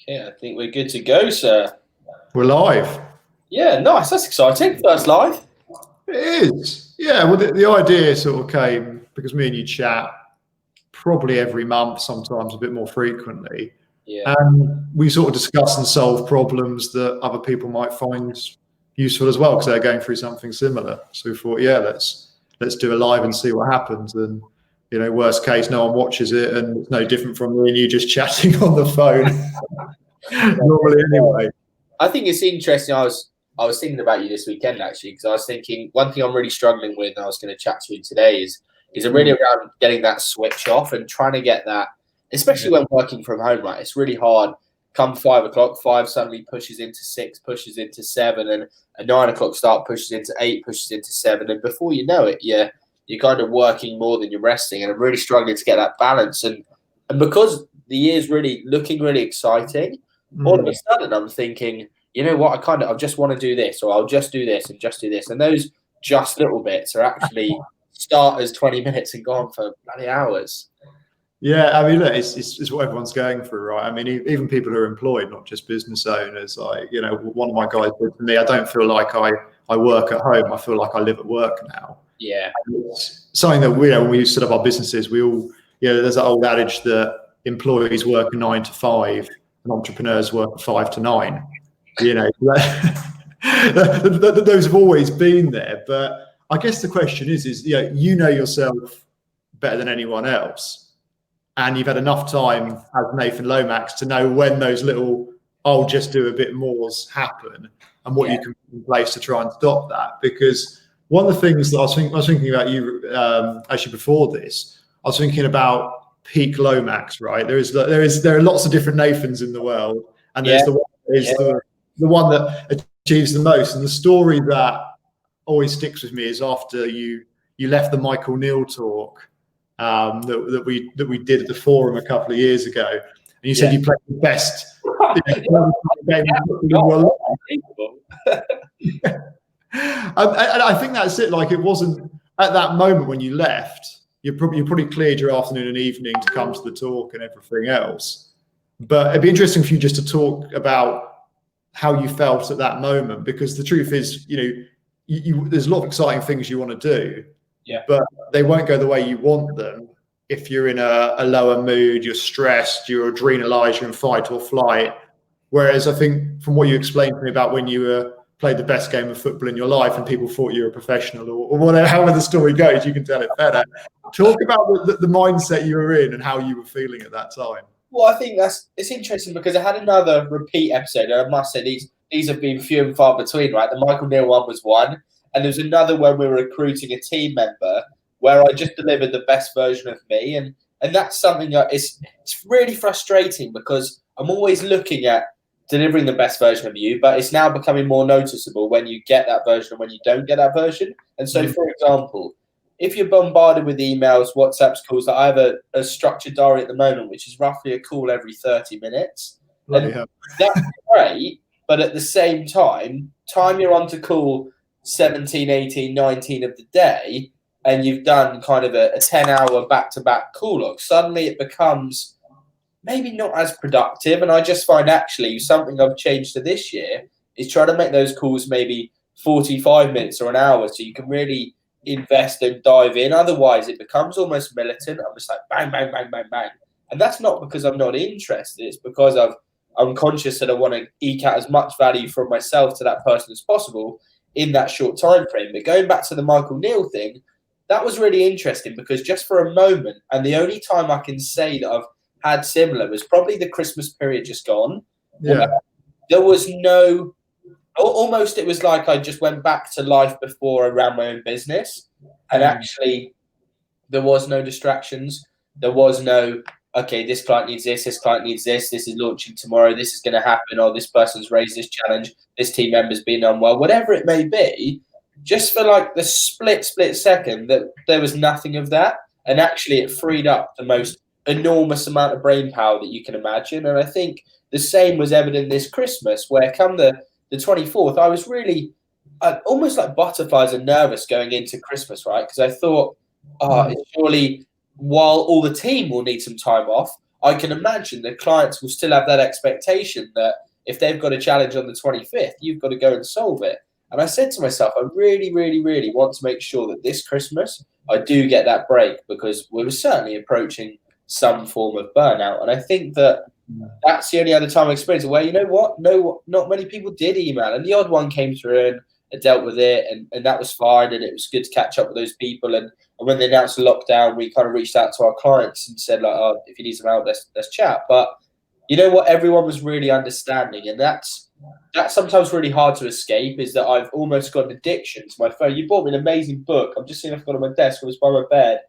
Okay, I think we're good to go, sir. We're live. Yeah, nice. That's exciting. First live. It is. Yeah, well, the idea sort of came because me and you chat probably every month, sometimes a bit more frequently. Yeah. And we sort of discuss and solve problems that other people might find useful as well because they're going through something similar. So we thought, yeah, let's do a live and see what happens. And worst case, no one watches it, and it's no different from me and you just chatting on the phone. Normally, anyway. I think it's interesting. I was thinking about you this weekend actually, because I was thinking one thing I'm really struggling with, and I was going to chat to you today is really around getting that switch off and trying to get that, especially when working from home. Right, it's really hard. Come 5 o'clock, 5 suddenly pushes into 6, pushes into 7, and a 9 o'clock start pushes into 8, pushes into 7, and before you know it, you're kind of working more than you're resting. And I'm really struggling to get that balance. And because the year's really looking really exciting, all of a sudden I'm thinking, you know what, I just want to do this, or I'll just do this and just do this. And those just little bits are actually start as 20 minutes and go on for bloody hours. Yeah, I mean, look, it's what everyone's going through, right? I mean, even people who are employed, not just business owners. Like, one of my guys said to me, I don't feel like I work at home. I feel like I live at work now. Yeah. And it's something that when we set up our businesses, we all, there's that old adage that employees work 9 to 5 and entrepreneurs work 5 to 9. Those have always been there. But I guess the question is yourself better than anyone else. And you've had enough time as Nathan Lomax to know when those little "I'll just do a bit more's" happen, and what you can put in place to try and stop that. Because one of the things that I was thinking about you actually before this, I was thinking about peak Lomax. Right, there are lots of different Nathans in the world, and there's the one that achieves the most. And the story that always sticks with me is after you left the Michael Neal talk. That we did at the forum a couple of years ago, and you said you played the best game in your life. And I think that's it. Like, it wasn't at that moment when you left. You probably cleared your afternoon and evening to come to the talk and everything else. But it'd be interesting for you just to talk about how you felt at that moment, because the truth is, there's a lot of exciting things you want to do. Yeah. But they won't go the way you want them if you're in a lower mood, you're stressed, you're adrenalized, you're in fight or flight. Whereas I think from what you explained to me about when you played the best game of football in your life and people thought you were a professional, or whatever, however the story goes, you can tell it better. Talk about the mindset you were in and how you were feeling at that time. Well, I think it's interesting because I had another repeat episode, and I must say these have been few and far between, right? The Michael Neal one was one. And there's another when we were recruiting a team member where I just delivered the best version of me. And that's something that it's really frustrating because I'm always looking at delivering the best version of you, but it's now becoming more noticeable when you get that version and when you don't get that version. And so, for example, if you're bombarded with emails, WhatsApps, calls, that I have a structured diary at the moment, which is roughly a call every 30 minutes. And that's great, but at the same time you're on to call 17, 18, 19 of the day, and you've done kind of a 10-hour back-to-back call log, suddenly it becomes maybe not as productive. And I just find actually something I've changed to this year is try to make those calls maybe 45 minutes or an hour so you can really invest and dive in. Otherwise, it becomes almost militant. I'm just like bang, bang, bang, bang, bang. And that's not because I'm not interested. It's because I'm conscious that I want to eke out as much value from myself to that person as possible in that short time frame. But going back to the Michael Neal thing, that was really interesting because just for a moment, and the only time I can say that I've had similar was probably the Christmas period just gone. Yeah. There was no, almost it was like I just went back to life before I ran my own business. And actually there was no distractions. There was no, okay, this client needs this client needs this is launching tomorrow, this is going to happen, or this person's raised this challenge, this team member's been unwell, whatever it may be. Just for like the split second that there was nothing of that. And actually it freed up the most enormous amount of brain power that you can imagine. And I think the same was evident this Christmas, where come the 24th, I was really almost like butterflies and nervous going into Christmas, right? Because I thought, surely while all the team will need some time off, I can imagine the clients will still have that expectation that if they've got a challenge on the 25th, you've got to go and solve it. And I said to myself, I really, really, really want to make sure that this Christmas I do get that break, because we were certainly approaching some form of burnout. And I think that that's the only other time I experienced it where, you know what, no, not many people did email, and the odd one came through and dealt with it, and that was fine, and it was good to catch up with those people. And when they announced the lockdown, we kind of reached out to our clients and said, like, oh, if you need some help, let's chat. But you know what, everyone was really understanding, and that's sometimes really hard to escape, is that I've almost got an addiction to my phone. You bought me an amazing book. I'm just seeing if I've got it on my desk. It was by my bed.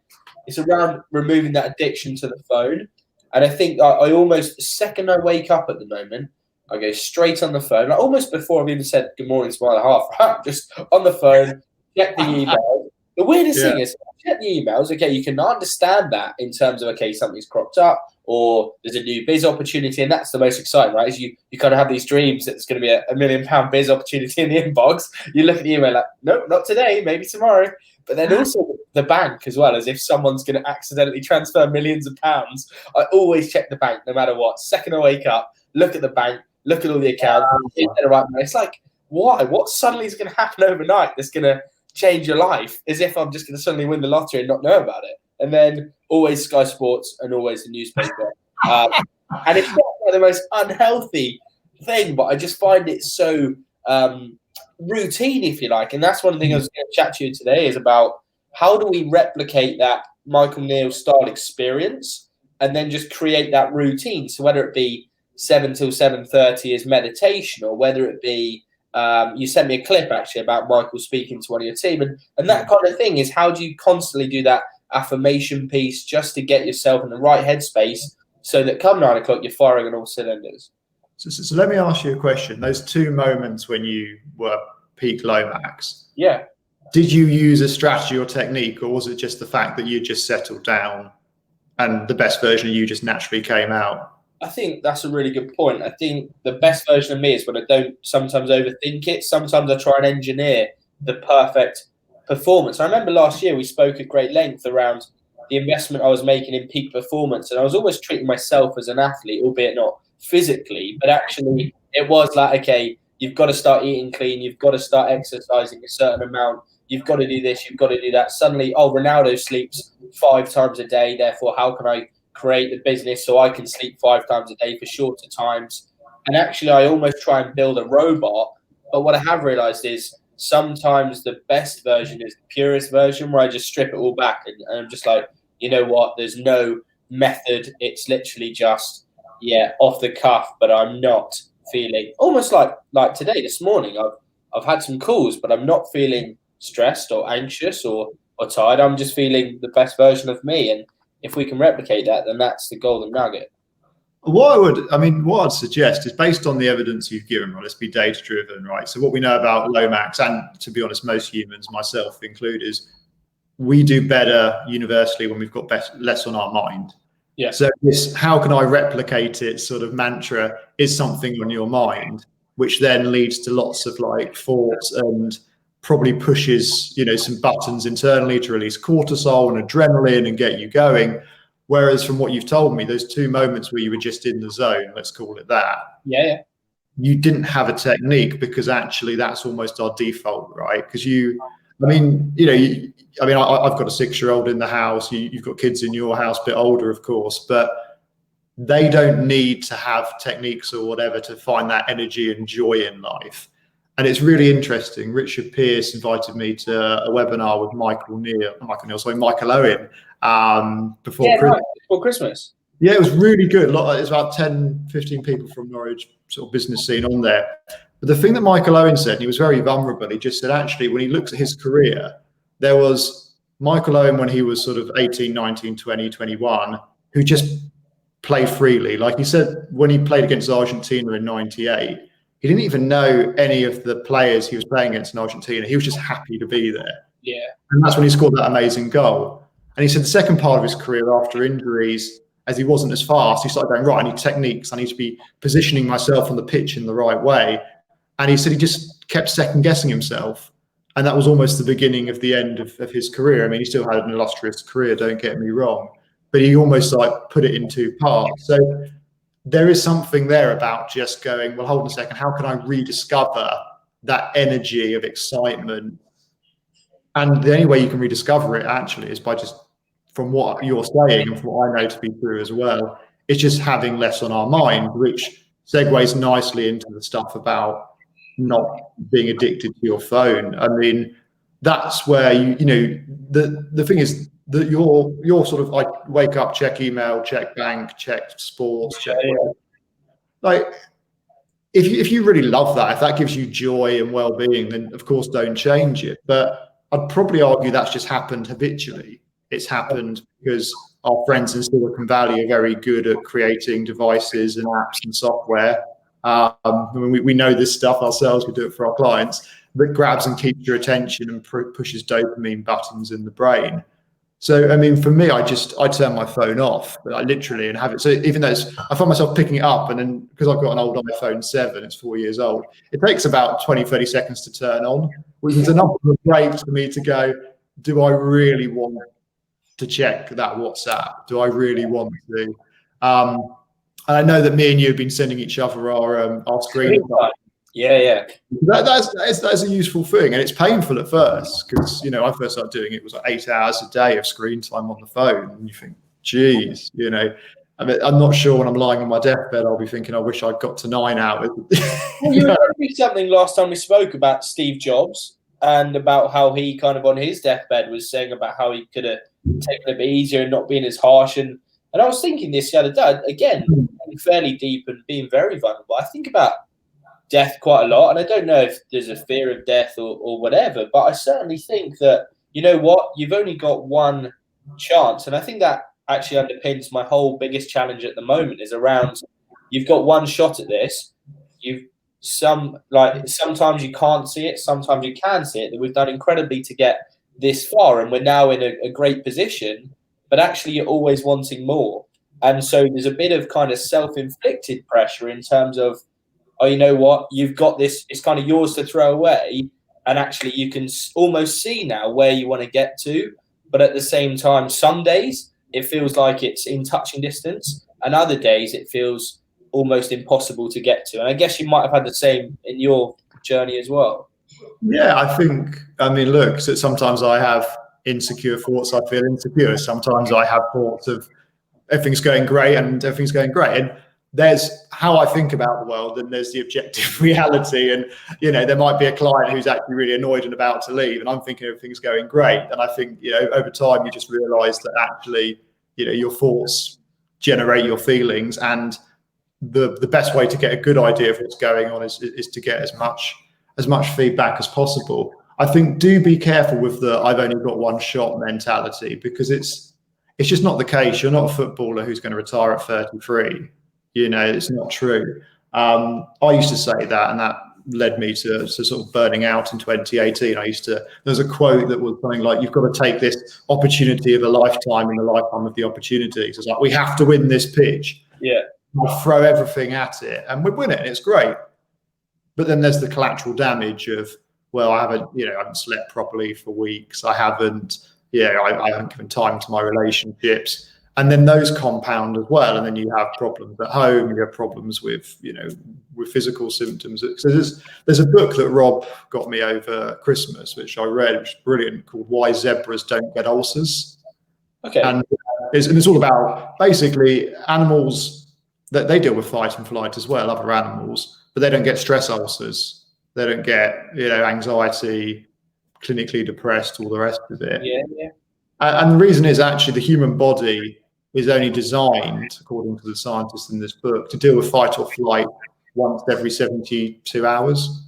It's around removing that addiction to the phone. And I think I almost, the second I wake up at the moment, I go straight on the phone, like almost before I've even said good morning to my other half, right? Just on the phone, check the email. The weirdest thing is, check the emails. Okay, you can understand that in terms of, okay, something's cropped up or there's a new biz opportunity, and that's the most exciting, right? Is you kind of have these dreams that there's going to be a £1 million biz opportunity in the inbox. You look at the email like, nope, not today, maybe tomorrow. But then also the bank as well, as if someone's going to accidentally transfer millions of pounds. I always check the bank no matter what. Second I wake up, look at the bank, look at all the accounts. It's like, why? What suddenly is going to happen overnight that's going to change your life? As if I'm just going to suddenly win the lottery and not know about it. And then always Sky Sports and always the newspaper. And it's not like the most unhealthy thing, but I just find it so routine, if you like. And that's one thing I was going to chat to you today, is about how do we replicate that Michael Neal style experience and then just create that routine. So whether it be 7 till 7:30 is meditation, or whether it be you sent me a clip actually about Michael speaking to one of your team, and that kind of thing is, how do you constantly do that affirmation piece just to get yourself in the right headspace so that come 9 o'clock you're firing on all cylinders? So let me ask you a question. Those 2 moments when you were peak Lomax, did you use a strategy or technique, or was it just the fact that you just settled down and the best version of you just naturally came out? I think that's a really good point. I think the best version of me is when I don't sometimes overthink it. Sometimes I try and engineer the perfect performance. I remember last year we spoke at great length around the investment I was making in peak performance, and I was always treating myself as an athlete, albeit not physically, but actually it was like, okay, you've got to start eating clean, you've got to start exercising a certain amount, you've got to do this, you've got to do that. Suddenly, oh, Ronaldo sleeps 5 times a day, therefore how can I create the business so I can sleep 5 times a day for shorter times? And actually I almost try and build a robot, but what I have realized is sometimes the best version is the purest version, where I just strip it all back and I'm just like, you know what, there's no method, it's literally just off the cuff. But I'm not feeling, almost like today, this morning, I've had some calls, but I'm not feeling stressed or anxious or tired. I'm just feeling the best version of me, and if we can replicate that, then that's the golden nugget. What I'd suggest is, based on the evidence you've given, right, let's be data driven, right? So what we know about Lomax, and to be honest, most humans, myself included, is we do better universally when we've got less on our mind. Yeah. So this, how can I replicate it sort of mantra, is something on your mind, which then leads to lots of like thoughts and probably pushes, some buttons internally to release cortisol and adrenaline and get you going. Whereas from what you've told me, those 2 moments where you were just in the zone, let's call it that. Yeah. You didn't have a technique, because actually that's almost our default, right? Because I've got a 6-year-old in the house. You've got kids in your house, a bit older, of course, but they don't need to have techniques or whatever to find that energy and joy in life. And it's really interesting. Richard Pearce invited me to a webinar with Michael Owen before Christmas. Yeah, it was really good. It's about 10, 15 people from Norwich sort of business scene on there. But the thing that Michael Owen said, and he was very vulnerable, he just said, actually, when he looks at his career, there was Michael Owen when he was sort of 18, 19, 20, 21, who just played freely. Like he said, when he played against Argentina in 98, he didn't even know any of the players he was playing against in Argentina. He was just happy to be there. Yeah. And that's when he scored that amazing goal. And he said the second part of his career, after injuries, as he wasn't as fast, he started going, right, I need techniques. I need to be positioning myself on the pitch in the right way. And he said he just kept second guessing himself. And that was almost the beginning of the end of his career. I mean, he still had an illustrious career, don't get me wrong. but he almost like put it in two parts. So there is something there about just going, well, hold on a second, how can I rediscover that energy of excitement? And the only way you can rediscover it actually is by just, from what you're saying and from what I know to be true as well, it's just having less on our mind, which segues nicely into the stuff about not being addicted to your phone. I mean, that's where the thing is that you're sort of like wake up, check email, check bank, check sports, check whatever. Like if you really love that, if that gives you joy and well-being, then of course don't change it. But I'd probably argue that's just happened habitually. It's happened because our friends in Silicon Valley are very good at creating devices and apps and software. We know this stuff ourselves, we do it for our clients, that grabs and keeps your attention and pushes dopamine buttons in the brain. So, I mean, for me, I turn my phone off, literally, and have it. So even though I find myself picking it up, and then because I've got an old iPhone 7, it's 4 years old, it takes about 20, 30 seconds to turn on, which is enough of a break for me to go, do I really want to check that WhatsApp? Do I really want to? And I know that me and you have been sending each other our screen time. Yeah. That's a useful thing, and it's painful at first because I first started doing it was like 8 hours a day of screen time on the phone, and you think, geez, I mean, I'm not sure when I'm lying on my deathbed I'll be thinking I wish I'd got to 9 hours. Well, you remember something last time we spoke about Steve Jobs and about how he kind of on his deathbed was saying about how he could have taken it a bit easier and not being as harsh. And I was thinking this the other day, again, fairly deep and being very vulnerable. I think about death quite a lot, and I don't know if there's a fear of death or whatever, but I certainly think that, you know what, you've only got one chance. And I think that actually underpins my whole biggest challenge at the moment is around you've got one shot at this. Sometimes you can't see it, sometimes you can see it, that we've done incredibly to get this far, and we're now in a great position, but actually you're always wanting more. And so there's a bit of kind of self-inflicted pressure in terms of, oh, you know what, you've got this, it's kind of yours to throw away, and actually you can almost see now where you want to get to, but at the same time, some days it feels like it's in touching distance, and other days it feels almost impossible to get to. And I guess you might have had the same in your journey as well. Yeah, I mean, look, so sometimes I have insecure thoughts, I feel insecure. Sometimes I have thoughts of everything's going great and everything's going great. And there's how I think about the world, and there's the objective reality. And, there might be a client who's actually really annoyed and about to leave, and I'm thinking everything's going great. And I think, over time, you just realize that actually, your thoughts generate your feelings. And the best way to get a good idea of what's going on is to get as much feedback as possible. I think do be careful with the I've only got one shot mentality, because it's just not the case. You're not a footballer who's going to retire at 33. It's not true. I used to say that, and that led me to sort of burning out in 2018. There's a quote that was something like, you've got to take this opportunity of a lifetime in the lifetime of the opportunities. It's like, we have to win this pitch. Yeah. We'll throw everything at it and we win it, and it's great. But then there's the collateral damage of, well, I haven't slept properly for weeks. I haven't given time to my relationships. And then those compound as well. And then you have problems at home, you have problems with physical symptoms. So there's a book that Rob got me over Christmas, which I read, which is brilliant, called Why Zebras Don't Get Ulcers. Okay. And it's all about basically animals that they deal with fight and flight as well, other animals, but they don't get stress ulcers. They don't get, anxiety, clinically depressed, all the rest of it. Yeah. And the reason is actually the human body is only designed, according to the scientists in this book, to deal with fight or flight once every 72 hours.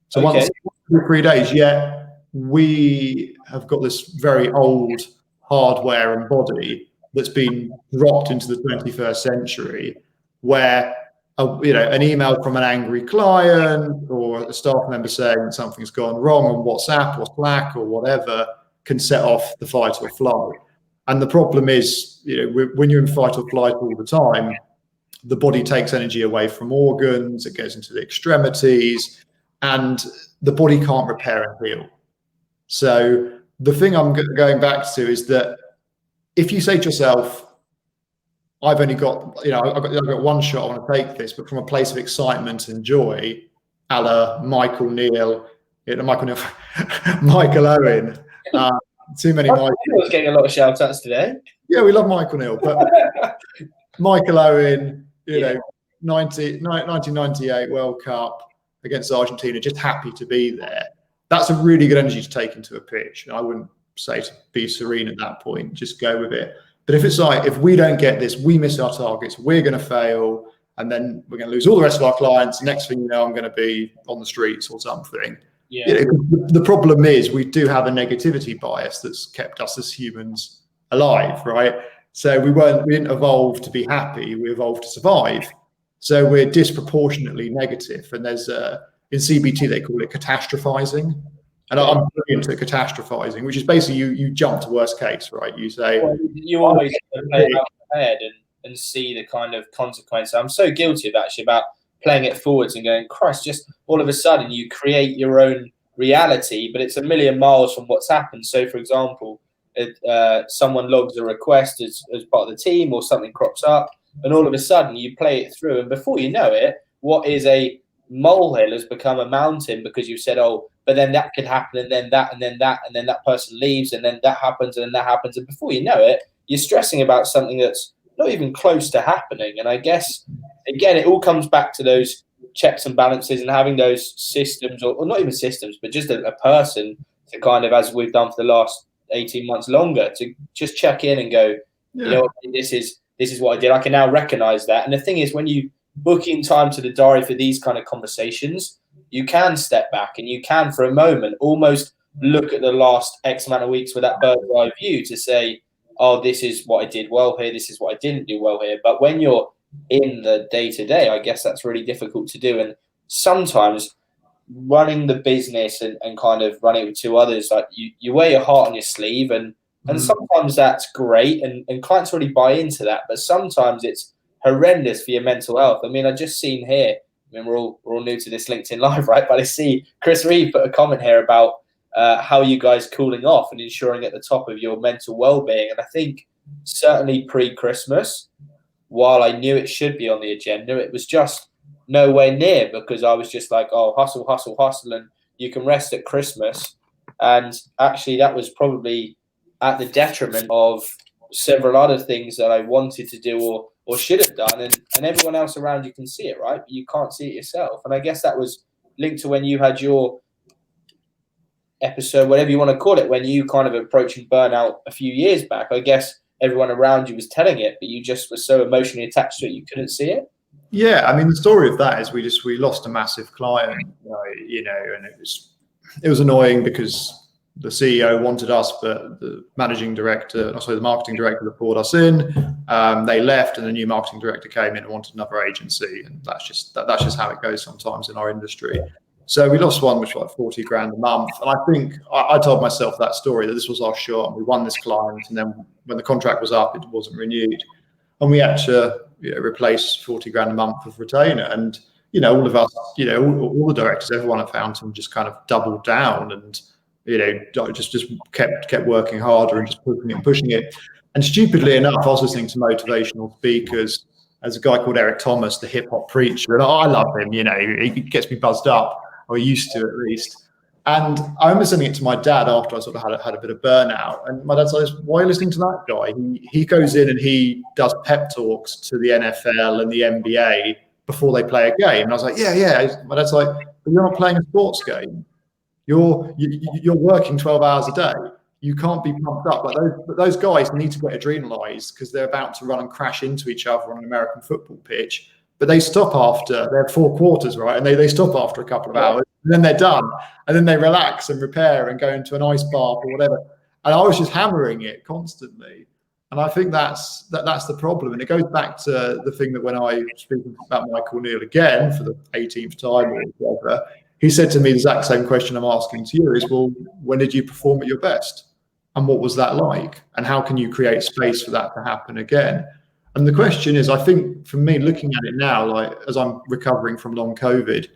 So once every 3 days, yet we have got this very old hardware and body that's been dropped into the 21st century, where an email from an angry client or a staff member saying something's gone wrong on WhatsApp or Slack or whatever can set off the fight or flight. And the problem is, when you're in fight or flight all the time, the body takes energy away from organs, it goes into the extremities, and the body can't repair and heal. So the thing I'm going back to is that if you say to yourself, I've only got, I've got one shot. I want to take this, but from a place of excitement and joy, a la Michael Neal, Michael Owen. Too many I was getting a lot of shout outs today. Yeah, we love Michael Neal, but Michael Owen, 1998 World Cup against Argentina, just happy to be there. That's a really good energy to take into a pitch. I wouldn't say to be serene at that point, just go with it. But if it's like, if we don't get this, we miss our targets, we're going to fail, and then we're going to lose all the rest of our clients. Next thing you know, I'm going to be on the streets or something. Yeah. The problem is we do have a negativity bias that's kept us as humans alive, right? So we didn't evolve to be happy, we evolved to survive. So we're disproportionately negative. And there's in CBT they call it catastrophizing. And I'm brilliant at catastrophizing, which is basically you jump to worst case, right? You say, well, you always play it out ahead and see the kind of consequence. I'm so guilty of actually about playing it forwards and going, Christ, just all of a sudden you create your own reality, but it's a million miles from what's happened. So, for example, someone logs a request as part of the team or something crops up, and all of a sudden you play it through, and before you know it, what is a molehill has become a mountain because you said, oh, but then that could happen, and then that, and then that, and then that person leaves, and then that happens, and then that happens, and before you know it, you're stressing about something that's not even close to happening. And I guess, again, it all comes back to those checks and balances and having those systems, or not even systems, but just a person to kind of, as we've done for the last 18 months longer, to just check in and go, you know, this is what I did. I can now recognize that. And the thing is, when you book in time to the diary for these kind of conversations, you can step back and you can, for a moment, almost look at the last X amount of weeks with that bird's eye view to say, oh, this is what I did well here, this is what I didn't do well here. But when you're in the day-to-day, I guess that's really difficult to do. And sometimes running the business and kind of running it with two others, like you wear your heart on your sleeve, and sometimes that's great, and clients really buy into that. But sometimes it's horrendous for your mental health. I mean, I just seen here, I mean, we're all new to this LinkedIn Live, right? But I see Chris Reeve put a comment here about how you guys cooling off and ensuring at the top of your mental well-being. And I think certainly pre-Christmas, while I knew it should be on the agenda, it was just nowhere near, because I was just like, oh, hustle, hustle, hustle, and you can rest at Christmas. And actually that was probably at the detriment of several other things that I wanted to do or should have done. And everyone else around you can see it, right? But you can't see it yourself. And I guess that was linked to when you had your episode, whatever you want to call it, when you kind of approaching burnout a few years back. I guess everyone around you was telling it, but you just were so emotionally attached to it, you couldn't see it. Yeah, I mean, the story of that is we lost a massive client, and it was annoying because the CEO wanted us, but the the marketing director that brought us in, they left, and the new marketing director came in and wanted another agency, and that's just how it goes sometimes in our industry. So we lost one, which was like 40 grand a month. And I think I told myself that story, that this was our shot. We won this client. And then when the contract was up, it wasn't renewed. And we had to replace 40 grand a month of retainer. And, all of us, all the directors, everyone at Fountain just kind of doubled down and, just kept working harder and just pushing it. And stupidly enough, I was listening to motivational speakers. There's a guy called Eric Thomas, the hip hop preacher. And I love him, he gets me buzzed up. Or used to, at least. And I remember sending it to my dad after I sort of had a bit of burnout. And my dad says, why are you listening to that guy? He goes in and he does pep talks to the NFL and the NBA before they play a game. And I was like, yeah. My dad's like, but you're not playing a sports game. You're working 12 hours a day. You can't be pumped up. Like those guys need to get adrenalized because they're about to run and crash into each other on an American football pitch. But they stop after, they're 4 quarters, right? And they stop after a couple of hours, and then they're done. And then they relax and repair and go into an ice bath or whatever. And I was just hammering it constantly. And I think that's the problem. And it goes back to the thing that when I speak about Michael Neal again for the 18th time or whatever, he said to me the exact same question I'm asking to you is, well, when did you perform at your best? And what was that like? And how can you create space for that to happen again? And the question is, I think for me, looking at it now, like as I'm recovering from long COVID,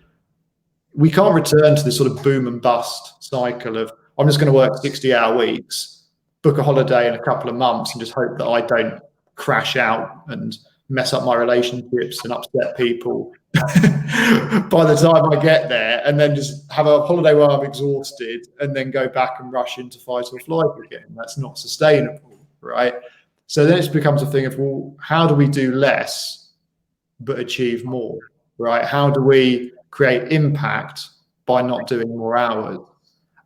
we can't return to this sort of boom and bust cycle of, I'm just going to work 60-hour weeks, book a holiday in a couple of months and just hope that I don't crash out and mess up my relationships and upset people by the time I get there, and then just have a holiday where I'm exhausted and then go back and rush into fight or flight again. That's not sustainable, right? So then it becomes a thing of, well, how do we do less but achieve more, right? How do we create impact by not doing more hours?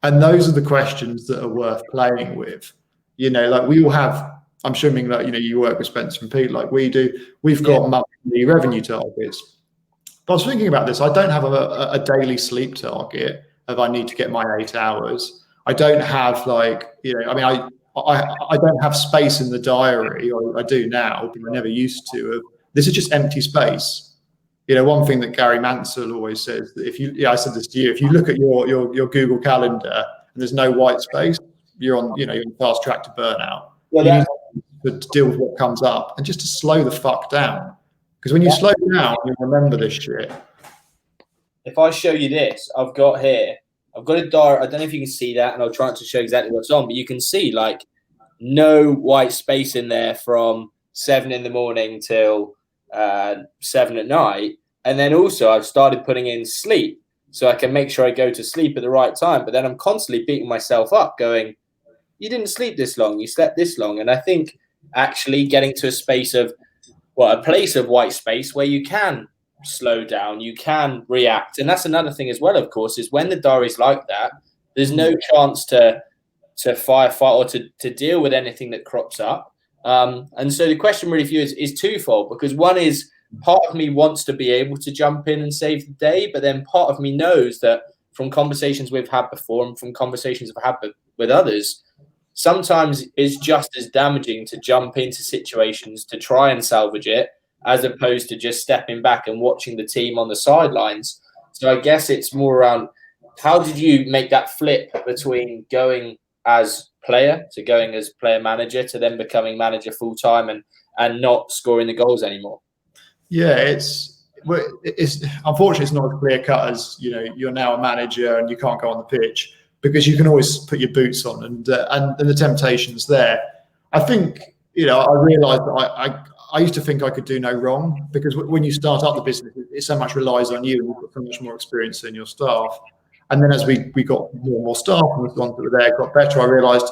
And those are the questions that are worth playing with. Like we all have, I'm assuming that, you work with Spencer and Pete like we do. We've got monthly revenue targets. But I was thinking about this. I don't have a daily sleep target of I need to get my 8 hours. I don't have I don't have space in the diary, or I do now, but I never used to. This is just empty space. One thing that Gary Mansell always says, that I said this to you, if you look at your Google Calendar and there's no white space, you're on fast track to burnout. Well, you need to deal with what comes up and just to slow the fuck down. Because when you slow down, you remember this shit. If I show you this, I've got a diary. I don't know if you can see that, and I'll try to show exactly what's on, but you can see no white space in there from 7 a.m. till 7 at night. And then also I've started putting in sleep so I can make sure I go to sleep at the right time. But then I'm constantly beating myself up going, you didn't sleep this long, you slept this long. And I think actually getting to a place of white space where you can slow down, you can react. And that's another thing as well, of course, is when the diary's like that, there's no chance to firefight or to deal with anything that crops up. And so the question really for you is twofold, because one is part of me wants to be able to jump in and save the day, but then part of me knows that from conversations we've had before and from conversations I've had with others, sometimes it's just as damaging to jump into situations to try and salvage it as opposed to just stepping back and watching the team on the sidelines. So I guess it's more around, how did you make that flip between going as player to going as player manager to then becoming manager full time and not scoring the goals anymore? Yeah, it's unfortunately it's not as clear cut as you're now a manager and you can't go on the pitch, because you can always put your boots on and the temptation's there. I think I realised that I used to think I could do no wrong, because when you start up the business, it so much relies on you, and you've got so much more experience than your staff. And then as we got more and more staff and the ones that were there got better, I realised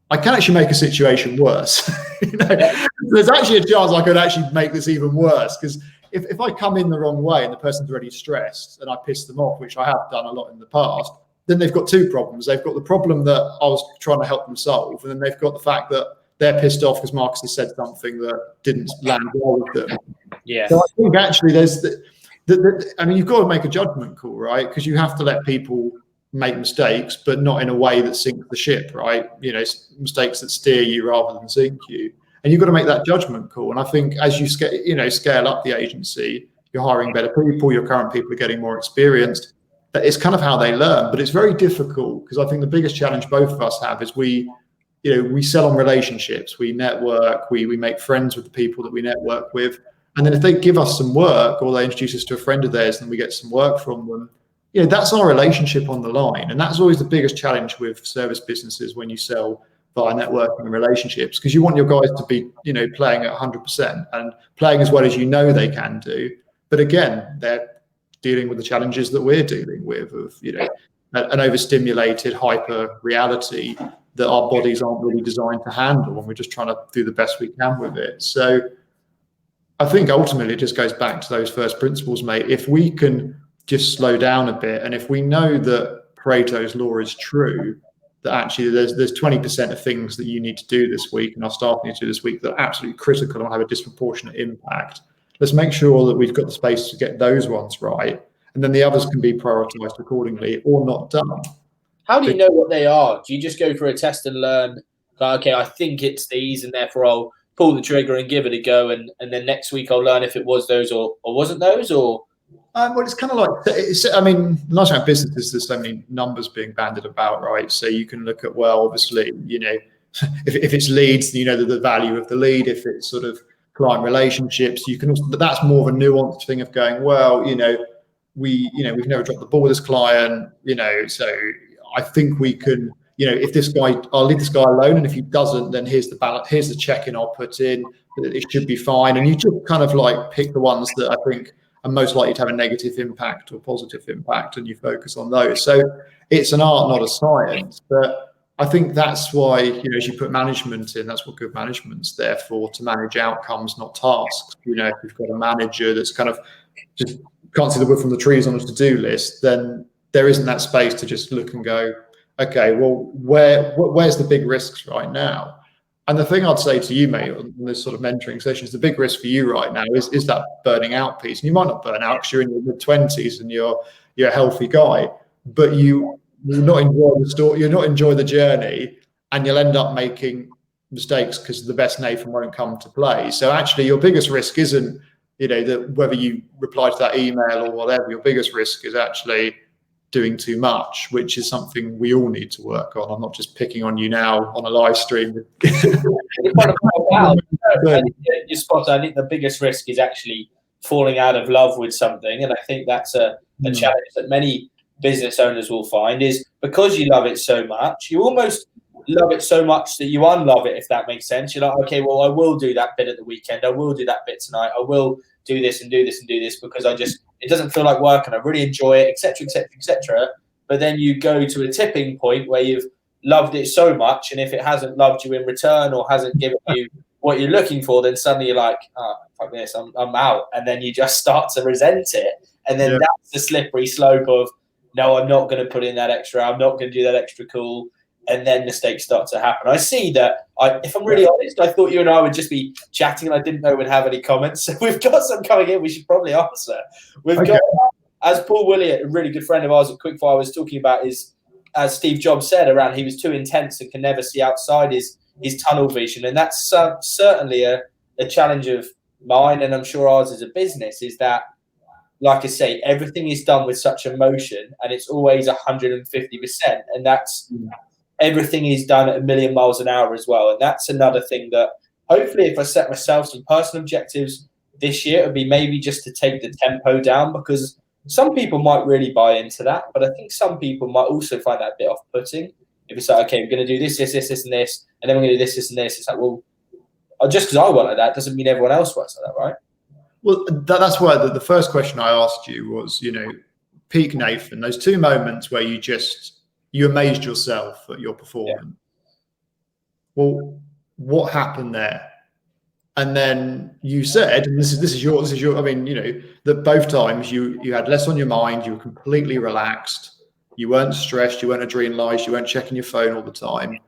I can actually make a situation worse. There's actually a chance I could actually make this even worse, because if I come in the wrong way and the person's already stressed and I piss them off, which I have done a lot in the past, then they've got two problems. They've got the problem that I was trying to help them solve, and then they've got the fact that they're pissed off because Marcus has said something that didn't land well with them. Yeah. So I think actually there's you've got to make a judgment call, right? Because you have to let people make mistakes, but not in a way that sinks the ship, right? Mistakes that steer you rather than sink you. And you've got to make that judgment call. And I think as you scale up the agency, you're hiring better people, your current people are getting more experienced. That is kind of how they learn. But it's very difficult, because I think the biggest challenge both of us have is we sell on relationships, we network, we make friends with the people that we network with. And then if they give us some work, or they introduce us to a friend of theirs and we get some work from them, that's our relationship on the line. And that's always the biggest challenge with service businesses when you sell via networking and relationships, because you want your guys to be, playing at 100% and playing as well as they can do. But again, they're dealing with the challenges that we're dealing with of, an overstimulated hyper reality that our bodies aren't really designed to handle, and we're just trying to do the best we can with it. So I think ultimately it just goes back to those first principles, mate. If we can just slow down a bit, and if we know that Pareto's law is true, that actually there's 20% of things that you need to do this week and our staff need to do this week that are absolutely critical and have a disproportionate impact, let's make sure that we've got the space to get those ones right, and then the others can be prioritized accordingly or not done. How do you know what they are? Do you just go for a test and learn, okay, I think it's these, and therefore I'll pull the trigger and give it a go, and then next week I'll learn if it was those or wasn't those? Or well, it's kind of like, the nice thing about business is there's so many numbers being bandied about, right? So you can look at, well, obviously, if it's leads, the value of the lead. If it's sort of client relationships, you can also, but that's more of a nuanced thing of going, well, we've never dropped the ball with this client, so I think we can, if this guy, I'll leave this guy alone, and if he doesn't, then here's the balance, here's the check-in I'll put in. It should be fine. And you just kind of like pick the ones that I think are most likely to have a negative impact or positive impact, and you focus on those. So it's an art, not a science. But I think that's why, as you put management in, that's what good management's there for, to manage outcomes, not tasks. If you've got a manager that's kind of just can't see the wood from the trees on a to-do list, then there isn't that space to just look and go, okay, well, where's the big risks right now? And the thing I'd say to you, mate, on this sort of mentoring session is the big risk for you right now is that burning out piece. And you might not burn out because you're in your mid-20s and you're a healthy guy, but you'll not enjoy the story, you'll not enjoy the journey, and you'll end up making mistakes because the best Nathan won't come to play. So actually, your biggest risk isn't, that whether you reply to that email or whatever. Your biggest risk is actually doing too much, which is something we all need to work on. I'm not just picking on you now on a live stream. You're spot on. I think the biggest risk is actually falling out of love with something, and I think that's a challenge that many business owners will find, is because you love it so much, you almost love it so much that you unlove it, if that makes sense. You're like, okay, well, I will do that bit at the weekend, I will do that bit tonight, I will do this and do this and do this because it doesn't feel like work and I really enjoy it, etc., etc., etc. But then you go to a tipping point where you've loved it so much, and if it hasn't loved you in return or hasn't given you what you're looking for, then suddenly you're like, oh, fuck this, I'm out. And then you just start to resent it. And then that's the slippery slope of, no, I'm not going to put in that extra, I'm not going to do that extra call. And then mistakes start to happen. I see that, if I'm really honest, I thought you and I would just be chatting and I didn't know we'd have any comments. So we've got some coming in we should probably answer. We've got, as Paul Williott, a really good friend of ours at Quickfire, was talking about, is, as Steve Jobs said, around he was too intense and can never see outside his tunnel vision. And that's certainly a challenge of mine, and I'm sure ours as a business, is that, like I say, everything is done with such emotion and it's always 150%. And that's... everything is done at 1,000,000 miles an hour as well. And that's another thing that hopefully, if I set myself some personal objectives this year, it would be maybe just to take the tempo down, because some people might really buy into that. But I think some people might also find that a bit off-putting. If it's like, okay, we're going to do this, this, this, this, and this, and then we're going to do this, this, and this. It's like, well, just because I work like that doesn't mean everyone else works like that, right? Well, that's why the first question I asked you was, peak Nathan, those two moments where you amazed yourself at your performance. Yeah. Well, what happened there? And then you said, and this is your, I mean, that both times you had less on your mind, you were completely relaxed, you weren't stressed, you weren't adrenalized, you weren't checking your phone all the time.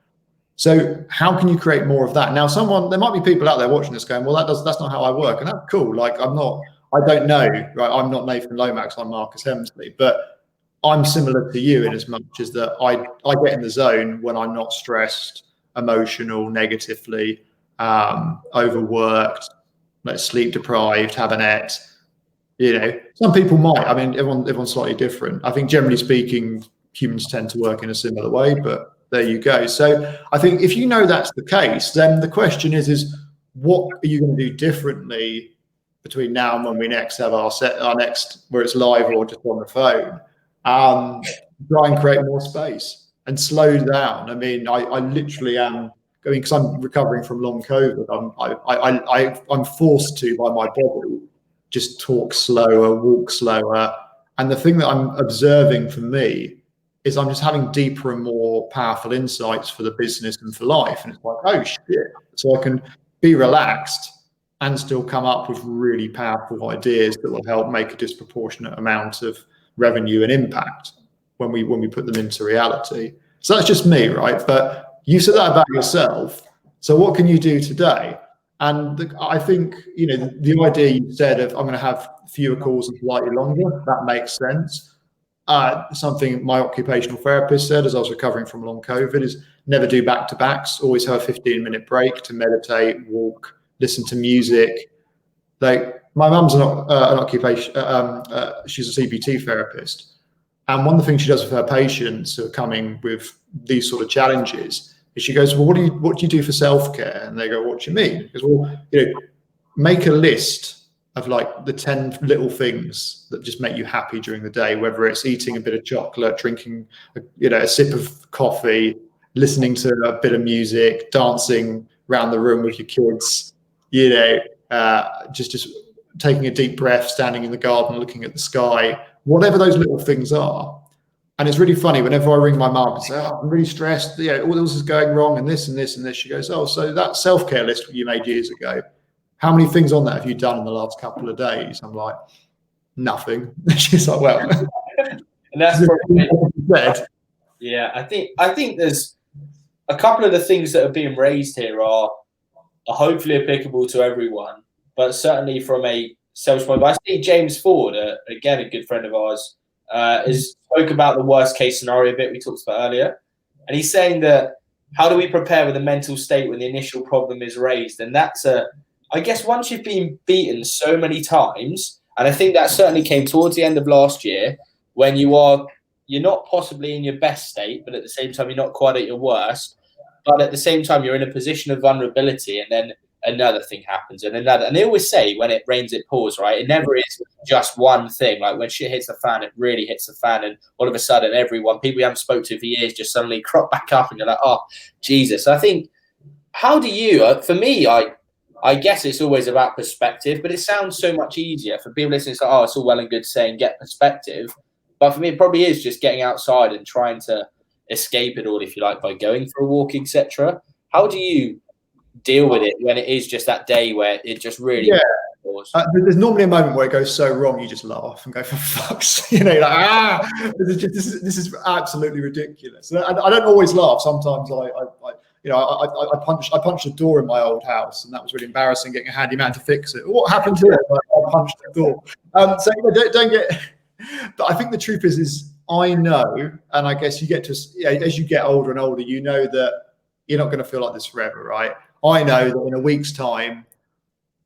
So how can you create more of that? Now, there might be people out there watching this going, well, that's not how I work. And that's cool. Like, I don't know, right? I'm not Nathan Lomax, I'm Marcus Hemsley, but I'm similar to you in as much as that I get in the zone when I'm not stressed, emotional, negatively, overworked, sleep deprived, have an et. Some people might. I mean, everyone's slightly different. I think generally speaking, humans tend to work in a similar way, but there you go. So I think if that's the case, then the question is what are you going to do differently between now and when we next have our next, where it's live or just on the phone? Try and create more space and slow down. I mean, I literally am going, because I'm recovering from long COVID. I'm forced to, by my body, just talk slower, walk slower. And the thing that I'm observing for me is I'm just having deeper and more powerful insights for the business and for life. And it's like, oh shit! So I can be relaxed and still come up with really powerful ideas that will help make a disproportionate amount of revenue and impact when we put them into reality. So that's just me, right? But you said that about yourself. So what can you do today? And I think, the idea you said of I'm going to have fewer calls and slightly longer, that makes sense. Something my occupational therapist said as I was recovering from long COVID is never do back-to-backs, always have a 15-minute break to meditate, walk, listen to music. Like, my mum's an occupation, she's a CBT therapist. And one of the things she does with her patients who are coming with these sort of challenges is she goes, well, what do you do for self-care? And they go, what do you mean? Because, well, make a list of like the 10 little things that just make you happy during the day, whether it's eating a bit of chocolate, drinking, a sip of coffee, listening to a bit of music, dancing around the room with your kids, just taking a deep breath, standing in the garden, looking at the sky, whatever those little things are. And it's really funny whenever I ring my mum and say, oh, I'm really stressed, all this is going wrong and this and this and this. She goes, oh, so that self-care list you made years ago, how many things on that have you done in the last couple of days? I'm like, nothing. She's like, well. And that's probably, yeah, I think there's a couple of the things that are being raised here are hopefully applicable to everyone, but certainly from a selfish point. I see James Ford, again, a good friend of ours, has spoke about the worst case scenario bit we talked about earlier. And he's saying that how do we prepare with a mental state when the initial problem is raised? And that's I guess once you've been beaten so many times, and I think that certainly came towards the end of last year, when you're not possibly in your best state, but at the same time, you're not quite at your worst. But at the same time, you're in a position of vulnerability, and then another thing happens, and another. And they always say, when it rains, it pours, right? It never is just one thing. Like when shit hits the fan, it really hits the fan, and all of a sudden, people you haven't spoke to for years just suddenly crop back up, and you're like, oh, Jesus. I think, how do you? For me, I guess it's always about perspective, but it sounds so much easier for people listening. It's like, oh, it's all well and good saying get perspective, but for me, it probably is just getting outside and trying to escape it all, if you like, by going for a walk, etc. How do you deal with it when it is just that day where it just really there's normally a moment where it goes so wrong you just laugh and go, for fuck's like, this is absolutely ridiculous. And I don't always laugh. Sometimes I punched a door in my old house, and that was really embarrassing, getting a handyman to fix it. What happened here? I punched the door. So don't get. But I think the truth is I know, and I guess you get to, as you get older and older, you know that you're not going to feel like this forever, right? I know that in a week's time,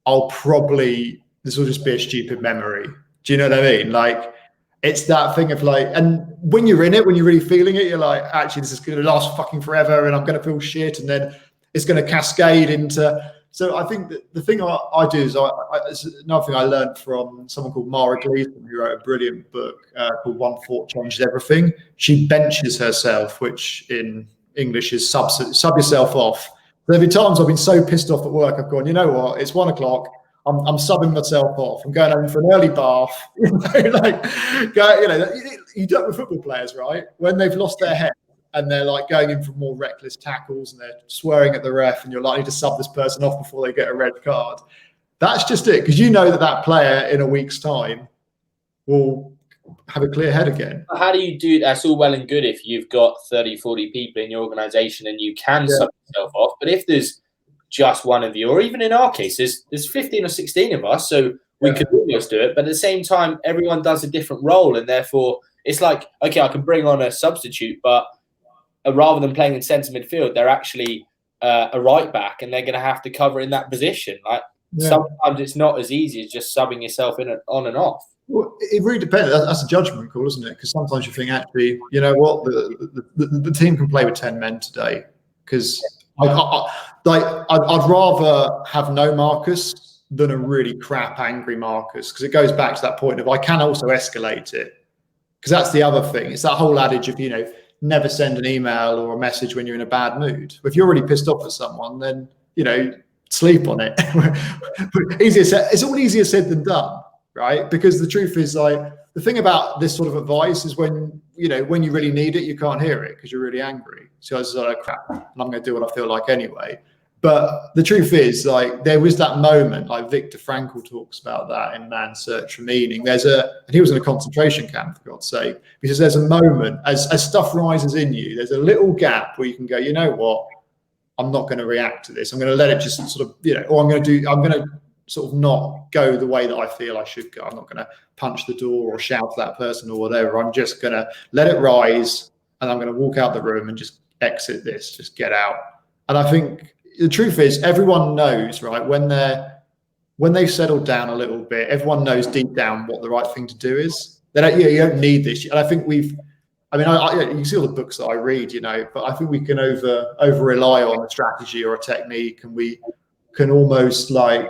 this will just be a stupid memory. Do you know what I mean? Like, it's that thing of like, and when you're in it, when you're really feeling it, you're like, actually, this is going to last fucking forever, and I'm going to feel shit, and then it's going to cascade into. So I think that the thing I do is it's another thing I learned from someone called Mara Gleason, who wrote a brilliant book called One Thought Changes Everything. She benches herself, which in English is sub yourself off. There've been times I've been so pissed off at work, I've gone, you know what, it's 1 o'clock. I'm subbing myself off. I'm going home for an early bath. You do it with football players, right? When they've lost their head and they're like going in for more reckless tackles and they're swearing at the ref, and you're likely to sub this person off before they get a red card. That's just it, because you know that player in a week's time will have a clear head again. How do you do? That's all well and good if you've got 30, 40 people in your organization and you can sub yourself off. But if there's just one of you, or even in our case, there's 15 or 16 of us, so we could almost do it. But at the same time, everyone does a different role, and therefore it's like, okay, I can bring on a substitute, but rather than playing in centre midfield, they're actually a right back, and they're going to have to cover in that position. Like sometimes it's not as easy as just subbing yourself in on and off. Well, it really depends. That's a judgment call, isn't it? Because sometimes you think, actually, you know what, the team can play with 10 men today. Because I'd rather have no Marcus than a really crap, angry Marcus. Because it goes back to that point of I can also escalate it. Because that's the other thing. It's that whole adage of, never send an email or a message when you're in a bad mood. If you're already pissed off at someone, then, sleep on it. It's all easier said than done. Right, because the truth is, like, the thing about this sort of advice is when you really need it, you can't hear it because you're really angry. So I was like, crap, and I'm going to do what I feel like anyway. But the truth is, like, there was that moment, like Viktor Frankl talks about that in Man's Search for Meaning. And he was in a concentration camp, for God's sake, because there's a moment as stuff rises in you, there's a little gap where you can go, you know what, I'm not going to react to this. I'm going to let it just sort of, or I'm going to sort of not go the way that I feel I should go. I'm not going to punch the door or shout at that person or whatever. I'm just going to let it rise, and I'm going to walk out the room and just exit this, just get out. And I think the truth is, everyone knows, right, when they've settled down a little bit, everyone knows deep down what the right thing to do is. You don't need this. And I think you see all the books that I read, but I think we can over rely on a strategy or a technique, and we can almost like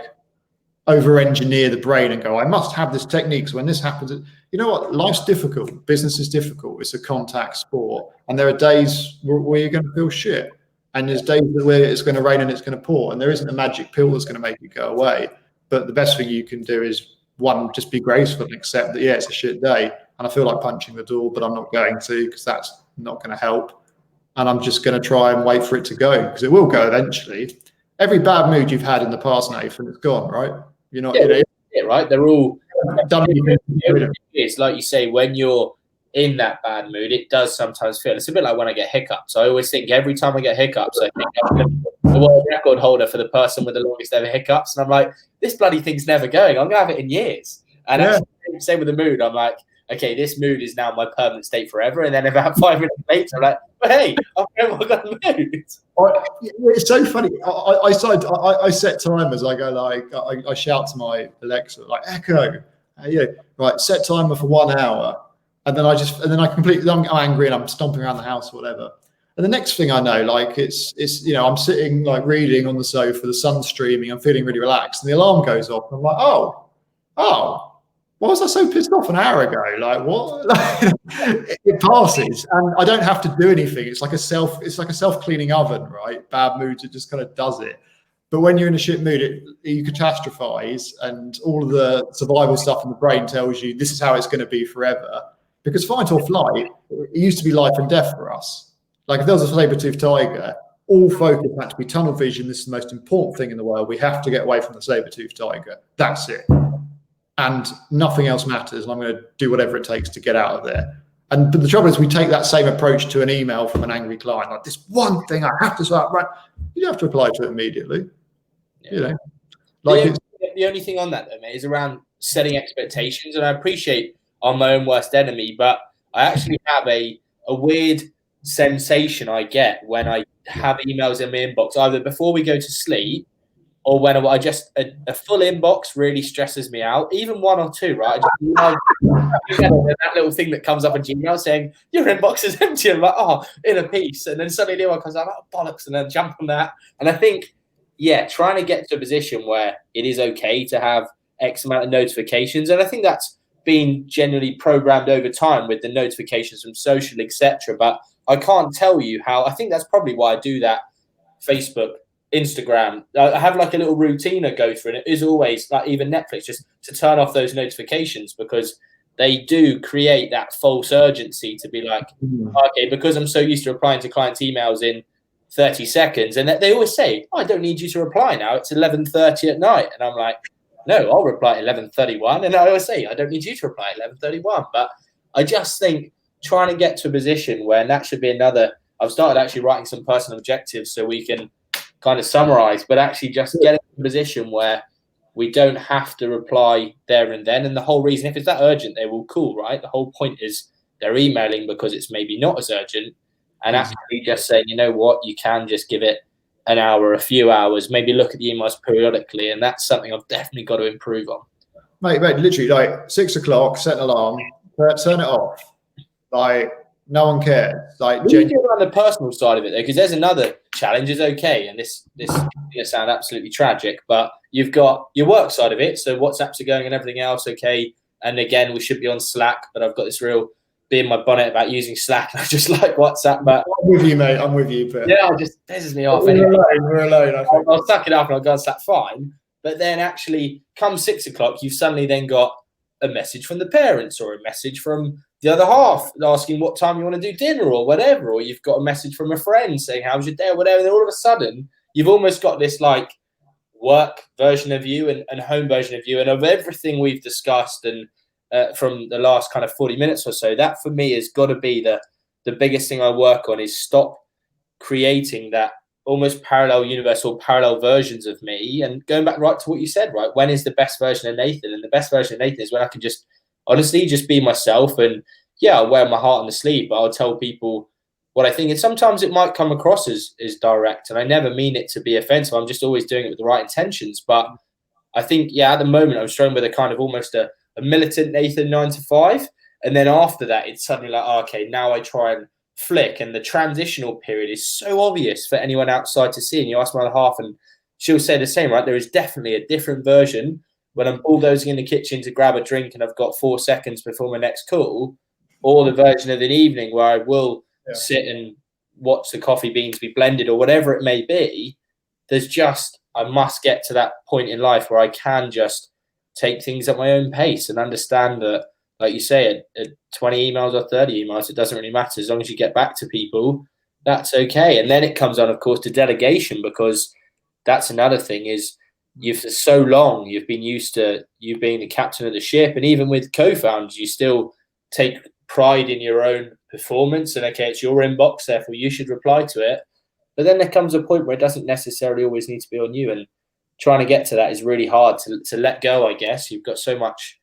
over-engineer the brain and go, I must have this technique. So when this happens, you know what? Life's difficult. Business is difficult. It's a contact sport. And there are days where you're going to feel shit. And there's days where it's going to rain and it's going to pour. And there isn't a magic pill that's going to make it go away. But the best thing you can do is, one, just be graceful and accept that, yeah, it's a shit day. And I feel like punching the door, but I'm not going to, because that's not going to help. And I'm just going to try and wait for it to go, because it will go eventually. Every bad mood you've had in the past, Nathan, it's gone, right? You're not, right? They're all done. It's like you say, when you're in that bad mood, it does sometimes feel. It's a bit like when I get hiccups. I always think every time I get hiccups, I think I'm the world record holder for the person with the longest ever hiccups, and I'm like, this bloody thing's never going. I'm gonna have it in years. And actually, same with the mood. I'm like, okay, this mood is now my permanent state forever. And then about 5 minutes later, I'm like, well, hey, I've got a mood. It's so funny. I set timers. I go like, I shout to my Alexa, like, Echo, right, set timer for 1 hour. And then I'm angry and I'm stomping around the house or whatever. And the next thing I know, like it's I'm sitting like reading on the sofa, the sun's streaming, I'm feeling really relaxed, and the alarm goes off. And I'm like, oh. Why was I so pissed off an hour ago? Like, what? It passes, and I don't have to do anything. It's like a self-cleaning oven, right? Bad moods, it just kind of does it. But when you're in a shit mood, you catastrophize, and all of the survival stuff in the brain tells you this is how it's going to be forever. Because fight or flight, it used to be life and death for us. Like if there was a saber-toothed tiger, all focus had to be tunnel vision. This is the most important thing in the world. We have to get away from the saber-toothed tiger. That's it. And nothing else matters, and I'm going to do whatever it takes to get out of there. But the trouble is, we take that same approach to an email from an angry client, like this one thing I have to start right. You don't have to reply to it immediately. Yeah. The only thing on that, though, mate, is around setting expectations. And I appreciate I'm my own worst enemy, but I actually have a weird sensation I get when I have emails in my inbox, either before we go to sleep, or when I just a full inbox really stresses me out. Even one or two, right? I just love that little thing that comes up in Gmail saying your inbox is empty. I'm like, oh, in a piece, and then suddenly the one comes out, oh, bollocks, and then jump on that. And I think, trying to get to a position where it is okay to have X amount of notifications, and I think that's been generally programmed over time with the notifications from social, etc. But I can't tell you how. I think that's probably why I do that. Facebook, Instagram, I have like a little routine I go through, and it is always like even Netflix, just to turn off those notifications, because they do create that false urgency to be like, okay, because I'm so used to replying to clients' emails in 30 seconds, and they always say, I don't need you to reply now, it's 11:30 at night, and I'm like, no, I'll reply at 11:31, and I always say, I don't need you to reply at 11:31. But I just think trying to get to a position where, and that should be another, I've started actually writing some personal objectives so we can kind of summarize, but actually just get in a position where we don't have to reply there and then. And the whole reason, if it's that urgent, they will call, right? The whole point is they're emailing because it's maybe not as urgent, and actually just saying, you know what, you can just give it an hour, a few hours, maybe look at the emails periodically. And that's something I've definitely got to improve on. Mate, literally like 6 o'clock, set an alarm, turn it off. Like, no one cares. Like, you get on the personal side of it, though, because there's another challenge. Is okay, and this is going to sound absolutely tragic, but you've got your work side of it. So WhatsApps are going and everything else, okay. And again, we should be on Slack, but I've got this real bee in my bonnet about using Slack. I just like WhatsApp, but I'm with you, mate. I'm with you. But it just pisses me off. We're alone. I'll suck it up and I'll go on Slack, fine. But then actually, come 6 o'clock, you've suddenly then got a message from the parents or a message from the other half asking what time you want to do dinner or whatever, or you've got a message from a friend saying how's your day or whatever, and all of a sudden you've almost got this like work version of you and home version of you, and of everything we've discussed and from the last kind of 40 minutes or so, that for me has got to be the biggest thing I work on, is stop creating that almost parallel universe or parallel versions of me. And going back right to what you said, right, when is the best version of Nathan? And the best version of Nathan is when I can just honestly just be myself, and I'll wear my heart on the sleeve, but I'll tell people what I think. And sometimes it might come across as direct, and I never mean it to be offensive. I'm just always doing it with the right intentions. But I think, at the moment I'm struggling with a kind of almost a militant Nathan 9 to 5. And then after that, it's suddenly like, okay, now I try and flick. And the transitional period is so obvious for anyone outside to see. And you ask my other half and she'll say the same, right? There is definitely a different version when I'm bulldozing in the kitchen to grab a drink and I've got 4 seconds before my next call, or the version of an evening where I will sit and watch the coffee beans be blended or whatever it may be, I must get to that point in life where I can just take things at my own pace and understand that, like you say, at 20 emails or 30 emails, it doesn't really matter. As long as you get back to people, that's okay. And then it comes on, of course, to delegation, because that's another thing is for so long, you've been used to you being the captain of the ship. And even with co-founders, you still take pride in your own performance. And okay, it's your inbox, therefore you should reply to it. But then there comes a point where it doesn't necessarily always need to be on you. And trying to get to that is really hard to let go, I guess. You've got so much.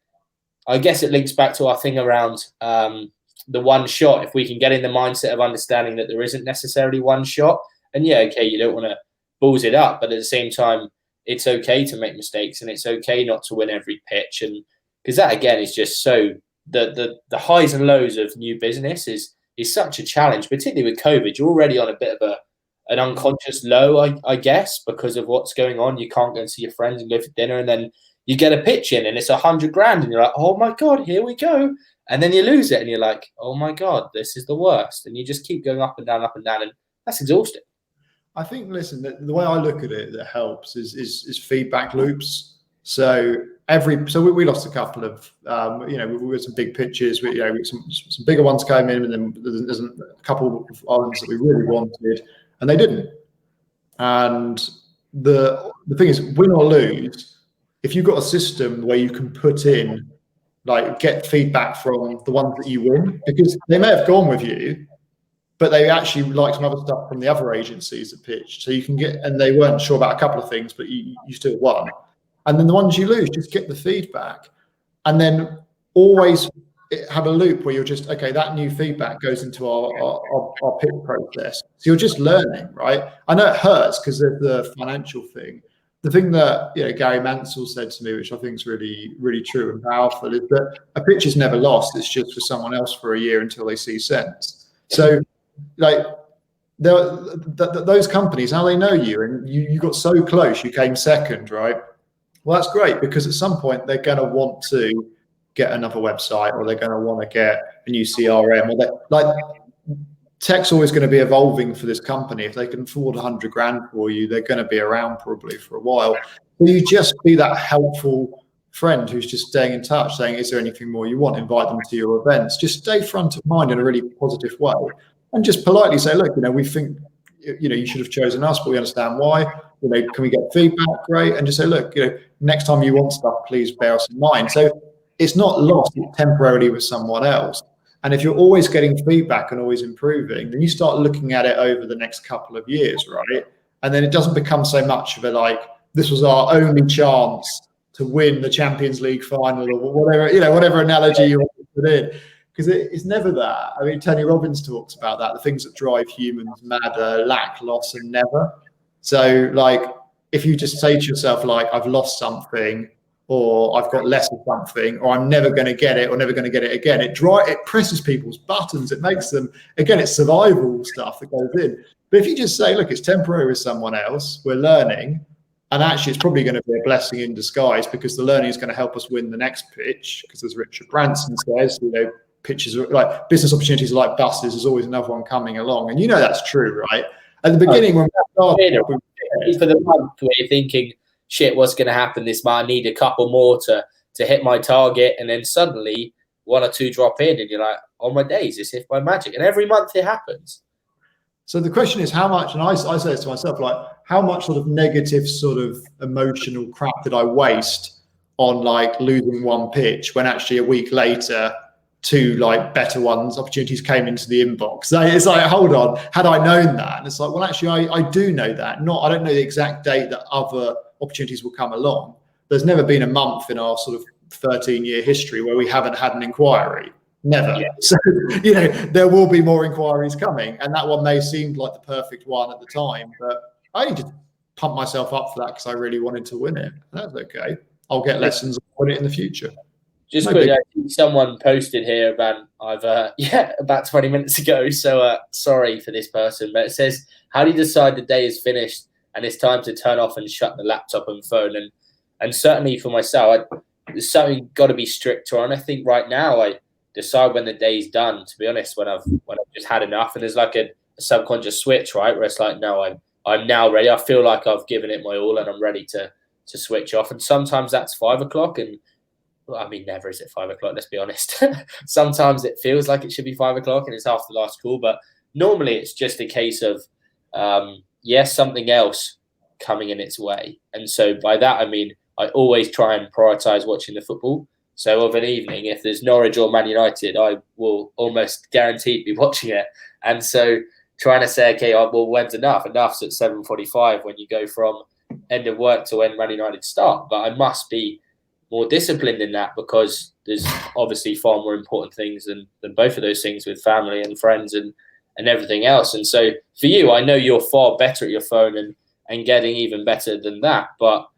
I guess it links back to our thing around the one shot. If we can get in the mindset of understanding that there isn't necessarily one shot, and yeah, okay, you don't want to balls it up, but at the same time, it's okay to make mistakes and it's okay not to win every pitch. And because that, again, is just so the highs and lows of new business is such a challenge, particularly with COVID. You're already on a bit of an unconscious low, I guess, because of what's going on. You can't go and see your friends and go for dinner, and then you get a pitch in and it's $100,000 and you're like, oh my God, here we go. And then you lose it and you're like, oh my God, this is the worst. And you just keep going up and down, and that's exhausting. I think, listen, the way I look at it that helps is feedback loops. So we lost a couple of, we had some big pitches, some bigger ones came in, and then there's a couple of ones that we really wanted, and they didn't. And the thing is, win or lose, if you've got a system where you can put in, like, get feedback from the ones that you win, because they may have gone with you, but they actually like some other stuff from the other agencies that pitched. So you can get, and they weren't sure about a couple of things, but you still won. And then the ones you lose, just get the feedback, and then always have a loop where you're just, okay, that new feedback goes into our pitch process. So you're just learning, right? I know it hurts because there's the financial thing. The thing that Gary Mansell said to me, which I think is really, really true and powerful, is that a pitch is never lost. It's just for someone else for a year until they see sense. So, like, those companies, now they know you, and you got so close, you came second, right? Well, that's great, because at some point they're going to want to get another website, or they're going to want to get a new CRM, or tech's always going to be evolving for this company. If they can afford $100,000 for you, they're going to be around probably for a while. So you just be that helpful friend who's just staying in touch, saying, is there anything more you want? Invite them to your events. Just stay front of mind in a really positive way, and just politely say, look, we think, you should have chosen us, but we understand why. Can we get feedback? Great. And just say, look, next time you want stuff, please bear us in mind. So it's not lost temporarily with someone else. And if you're always getting feedback and always improving, then you start looking at it over the next couple of years, right? And then it doesn't become so much of this was our only chance to win the Champions League final, or whatever analogy you want to put in. Because it's never that. I mean, Tony Robbins talks about that. The things that drive humans mad are lack, loss, and never. So, if you just say to yourself, I've lost something, or I've got less of something, or I'm never going to get it, or never going to get it again, it presses people's buttons. It makes them, again, it's survival stuff that goes in. But if you just say, look, it's temporary with someone else, we're learning, and actually it's probably going to be a blessing in disguise, because the learning is going to help us win the next pitch, because as Richard Branson says, pitches are like business opportunities are like buses. There's always another one coming along, and that's true, right? At the beginning, when we started, for the month where you're thinking, shit, what's going to happen this month? I need a couple more to hit my target, and then suddenly 1 or 2 drop in, and you're like, oh my days, this is by magic. And every month it happens. So the question is, how much? And I say this to myself, how much sort of negative, sort of emotional crap did I waste on losing one pitch, when actually a week later 2 better ones, opportunities came into the inbox. So it's hold on, had I known that? And it's well, actually I do know that. I don't know the exact date that other opportunities will come along. There's never been a month in our sort of 13-year history where we haven't had an inquiry. Never. Yeah. So, there will be more inquiries coming, and that one may seem like the perfect one at the time, but I need to pump myself up for that because I really wanted to win it. That's okay. I'll get lessons and win it in the future. Just quickly, I think someone posted here about about 20 minutes ago. So sorry for this person, but it says, how do you decide the day is finished and it's time to turn off and shut the laptop and phone? And And certainly for myself, there's something got to be stricter on. I think right now I decide when the day's done, to be honest, when I've just had enough. And there's like a subconscious switch, right, where it's like, no, I'm now ready. I feel like I've given it my all and I'm ready to switch off. And sometimes that's 5 o'clock, and well, I mean, never is it 5 o'clock, let's be honest. Sometimes it feels like it should be 5 o'clock and it's after the last call, but normally it's just a case of something else coming in its way. And so by that I mean I always try and prioritize watching the football. So of an evening, if there's Norwich or Man United, I will almost guaranteed be watching it. And so trying to say, okay, well, when's enough? Enough's at 7:45 when you go from end of work to when Man United start. But I must be more disciplined in that, because there's obviously far more important things than both of those things, with family and friends and everything else. And so for you, I know you're far better at your phone and getting even better than that. But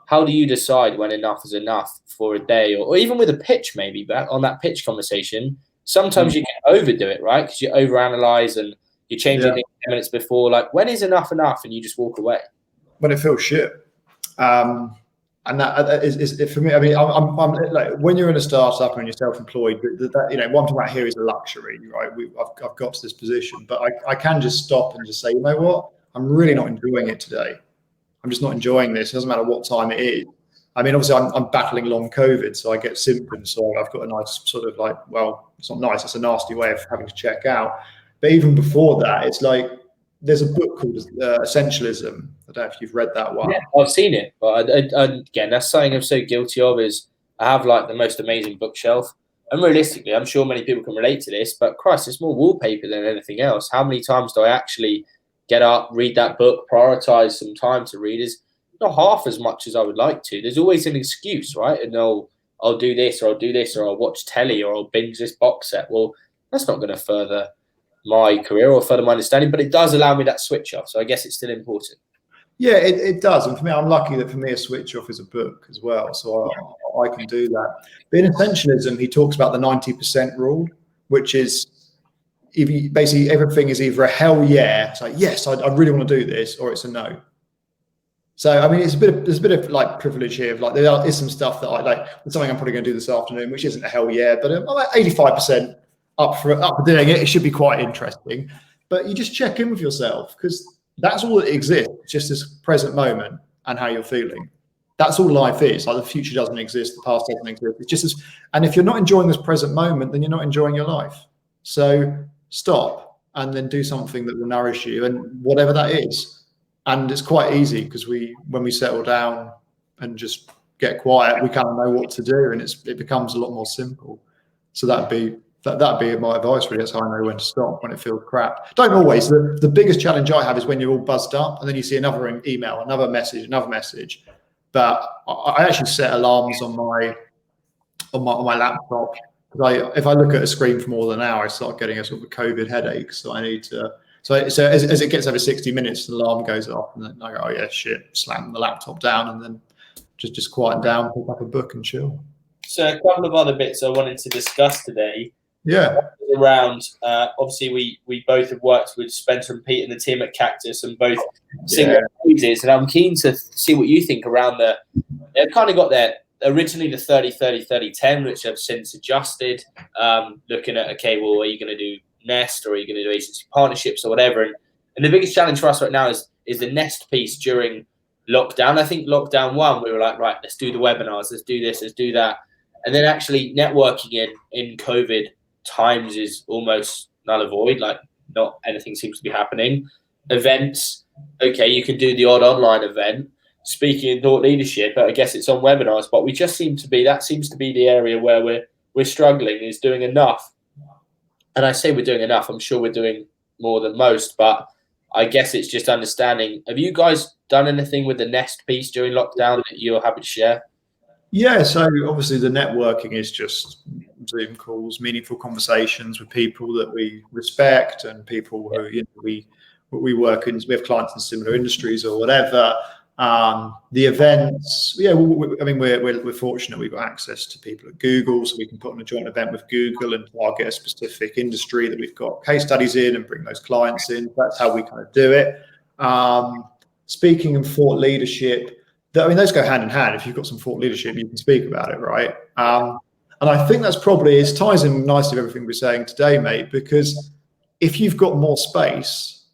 how do you decide when enough is enough for a day, or even with a pitch, maybe back on that pitch conversation? Sometimes you can overdo it, right? Because you overanalyze and you're changing things 10 minutes before. Like, when is enough and you just walk away? When it feels shit. And that is for me. I mean, I'm like, when you're in a startup and you're self-employed, that, you know, what I'm talking about here is a luxury, right? I've got to this position, but I can just stop and just say, you know what, I'm really not enjoying it today. I'm just not enjoying this. It doesn't matter what time it is. I mean, obviously, I'm battling long COVID, so I get symptoms. So I've got a nice sort of like, well, it's not nice. It's a nasty way of having to check out. But even before that, it's like, there's a book called Essentialism. I don't know if you've read that one. Yeah, I've seen it, but again, that's something I'm so guilty of. Is I have like the most amazing bookshelf, and realistically, I'm sure many people can relate to this. But Christ, it's more wallpaper than anything else. How many times do I actually get up, read that book, prioritize some time to read? Is not half as much as I would like to. There's always an excuse, right? And I'll do this, or I'll do this, or I'll watch telly, or I'll binge this box set. Well, that's not going to further my career or further my understanding, but it does allow me that switch off. So I guess it's still important. Yeah, it does. And for me, I'm lucky that for me, a switch off is a book as well. So I can do that. But in Essentialism, he talks about the 90% rule, which is, if you, basically everything is either a hell yeah, it's like, yes, I really want to do this, or it's a no. So, I mean, there's a bit of like privilege here. Like, there is some stuff that I like, something I'm probably going to do this afternoon, which isn't a hell yeah, but I'm like 85% up for doing it. It should be quite interesting. But you just check in with yourself, because that's all that exists, just this present moment and how you're feeling. That's all life is. Like, the future doesn't exist, the past doesn't exist. It's just this, and if you're not enjoying this present moment, then you're not enjoying your life. So stop and then do something that will nourish you, and whatever that is. And it's quite easy, because when we settle down and just get quiet, we kind of know what to do, and it becomes a lot more simple. So that'd be my advice, really. That's how I know when to stop, when it feels crap. Don't always. The biggest challenge I have is when you're all buzzed up and then you see another email, another message. But I actually set alarms on my laptop. If I look at a screen for more than an hour, I start getting a sort of a COVID headache. So I need to. So as it gets over 60 minutes, the alarm goes off, and then I go, oh yeah, shit, slam the laptop down, and then just quieten down, pick up a book, and chill. So a couple of other bits I wanted to discuss today. Yeah. Around, obviously, we both have worked with Spencer and Pete and the team at Cactus, and both single phases. And I'm keen to see what you think around they've kind of got their originally the 30-30-30-10, which have since adjusted. Looking at, okay, well, are you going to do Nest, or are you going to do agency partnerships, or whatever? And the biggest challenge for us right now is the Nest piece during lockdown. I think lockdown 1, we were like, right, let's do the webinars, let's do this, let's do that. And then actually networking in COVID times is almost null and void. Like, not anything seems to be happening. Events, okay, you can do the odd online event. Speaking and thought leadership, I guess it's on webinars, but we just seems to be the area where we're struggling, is doing enough. And I say we're doing enough. I'm sure we're doing more than most, but I guess it's just understanding. Have you guys done anything with the Nest piece during lockdown that you're happy to share? Yeah, so obviously the networking is just Zoom calls, meaningful conversations with people that we respect, and people who we work in. We have clients in similar industries or whatever. The events, yeah, we're fortunate. We've got access to people at Google, so we can put on a joint event with Google and target a specific industry that we've got case studies in and bring those clients in. That's how we kind of do it. Speaking and thought leadership. I mean, those go hand in hand. If you've got some thought leadership, you can speak about it, right? And I think that's probably, it ties in nicely with everything we're saying today, mate, because if you've got more space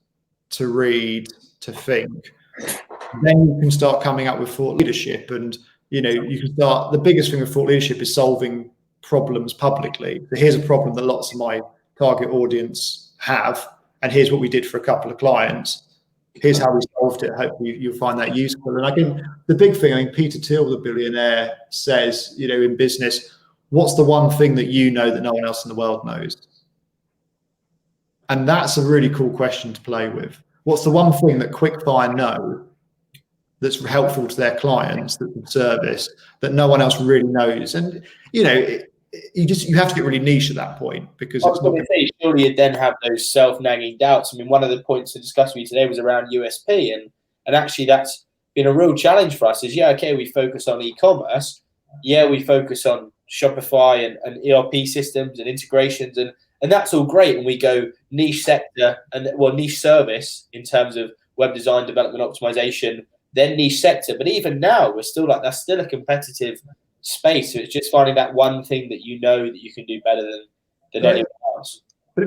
to read, to think, then you can start coming up with thought leadership. And, you know, you can start, the biggest thing with thought leadership is solving problems publicly. So here's a problem that lots of my target audience have, and here's what we did for a couple of clients. Here's how we solved it. Hopefully you'll find that useful. And I think the big thing, I mean, Peter Thiel, the billionaire, says, you know, in business, what's the one thing that you know that no one else in the world knows? And that's a really cool question to play with. What's the one thing that Quickfire know that's helpful to their clients, that's a service that no one else really knows? And, you know, you have to get really niche at that point, because I was going to say, surely you'd then have those self-nagging doubts. I mean, one of the points to discuss with you today was around USP, and actually that's been a real challenge for us. Is we focus on e-commerce, we focus on Shopify and ERP systems and integrations, and that's all great. And we go niche sector and niche service in terms of web design, development, optimization, then niche sector. But even now, we're still that's still a competitive space. So it's just finding that one thing that you know that you can do better than anyone else. But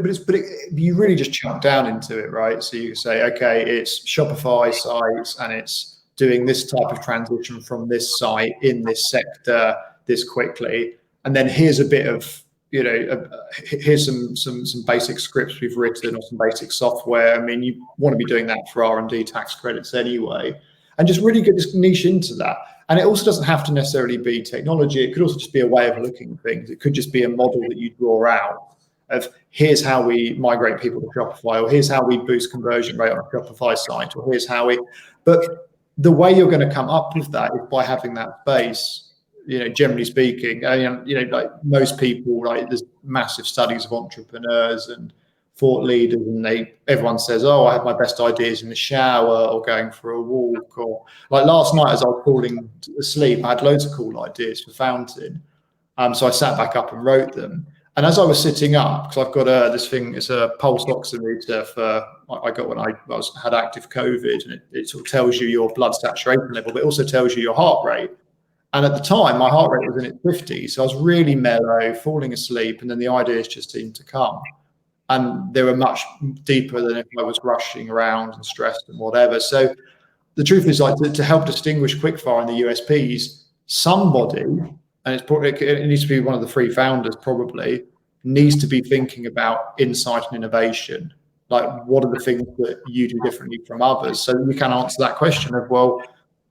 you really just chunk down into it, right? So you say, okay, it's Shopify sites and it's doing this type of transition from this site in this sector this quickly, and then here's a bit of, you know, here's some basic scripts we've written or some basic software. I mean, you want to be doing that for R&D tax credits anyway, and just really get this niche into that. And it also doesn't have to necessarily be technology. It could also just be a way of looking at things. It could just be a model that you draw out of, here's how we migrate people to Shopify, or here's how we boost conversion rate on a Shopify site, or here's how we, but the way you're going to come up with that is by having that base, you know, generally speaking. You know, like most people, like there's massive studies of entrepreneurs and thought leaders, and everyone says, oh, I have my best ideas in the shower or going for a walk, or like last night as I was falling asleep, I had loads of cool ideas for Fountain. So I sat back up and wrote them. And as I was sitting up, because I've got this thing, it's a pulse oximeter I got when I had active COVID, and it sort of tells you your blood saturation level, but it also tells you your heart rate. And at the time, my heart rate was in its 50s. So I was really mellow, falling asleep, and then the ideas just seemed to come. And they were much deeper than if I was rushing around and stressed and whatever. So the truth is, like, to help distinguish Quickfire and the USPs, somebody, and it needs to be one of the three founders probably, needs to be thinking about insight and innovation. Like, what are the things that you do differently from others? So you can answer that question of, well,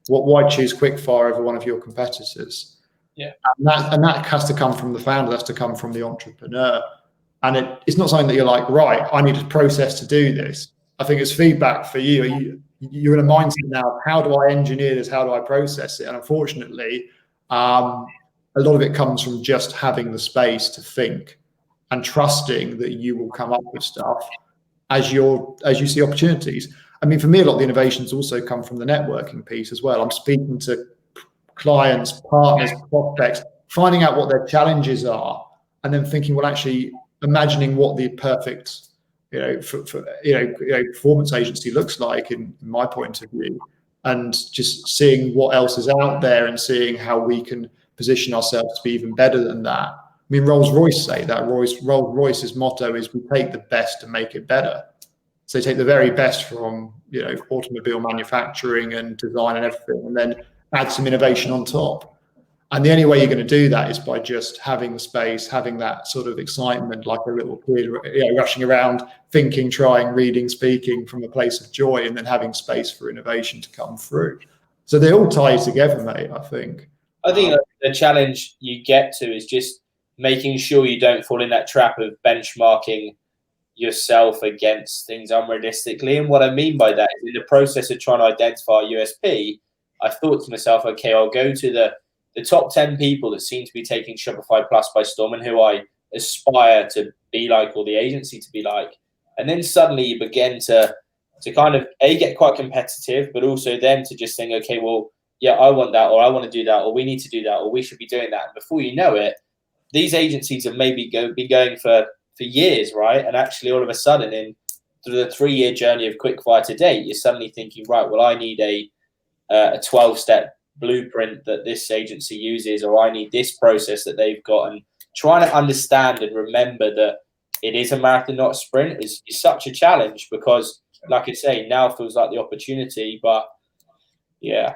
why choose Quickfire over one of your competitors? Yeah. And that has to come from the founder, that's to come from the entrepreneur. And it's not something that you're like, right, I need a process to do this. I think it's feedback for you. You're in a mindset now, how do I engineer this? How do I process it? And unfortunately, a lot of it comes from just having the space to think and trusting that you will come up with stuff as you see opportunities. I mean, for me, a lot of the innovations also come from the networking piece as well. I'm speaking to clients, partners, prospects, finding out what their challenges are, and then thinking, well, actually imagining what the perfect, performance agency looks like in my point of view, and just seeing what else is out there and seeing how we can position ourselves to be even better than that. I mean, Rolls-Royce say that. Rolls-Royce's motto is, we take the best and make it better. So they take the very best from, you know, automobile manufacturing and design and everything, and then add some innovation on top. And the only way you're going to do that is by just having the space, having that sort of excitement, like a little kid, rushing around, thinking, trying, reading, speaking from a place of joy, and then having space for innovation to come through. So they all tie together, mate, I think. I think the challenge you get to is just making sure you don't fall in that trap of benchmarking yourself against things unrealistically. And what I mean by that is, in the process of trying to identify a USP, I thought to myself, okay, I'll go to the top 10 people that seem to be taking Shopify Plus by storm and who I aspire to be like, or the agency to be like. And then suddenly you begin to kind of get quite competitive, but also then to just think, okay, well, yeah, I want that, or I want to do that, or we need to do that, or we should be doing that. And before you know it, these agencies have maybe been going for years, right? And actually all of a sudden, through the 3-year journey of Quickfire to date, you're suddenly thinking, right, well, I need a 12-step blueprint that this agency uses, or I need this process that they've got, and trying to understand and remember that it is a marathon, not a sprint, is such a challenge, because, like I say, now feels like the opportunity. But yeah,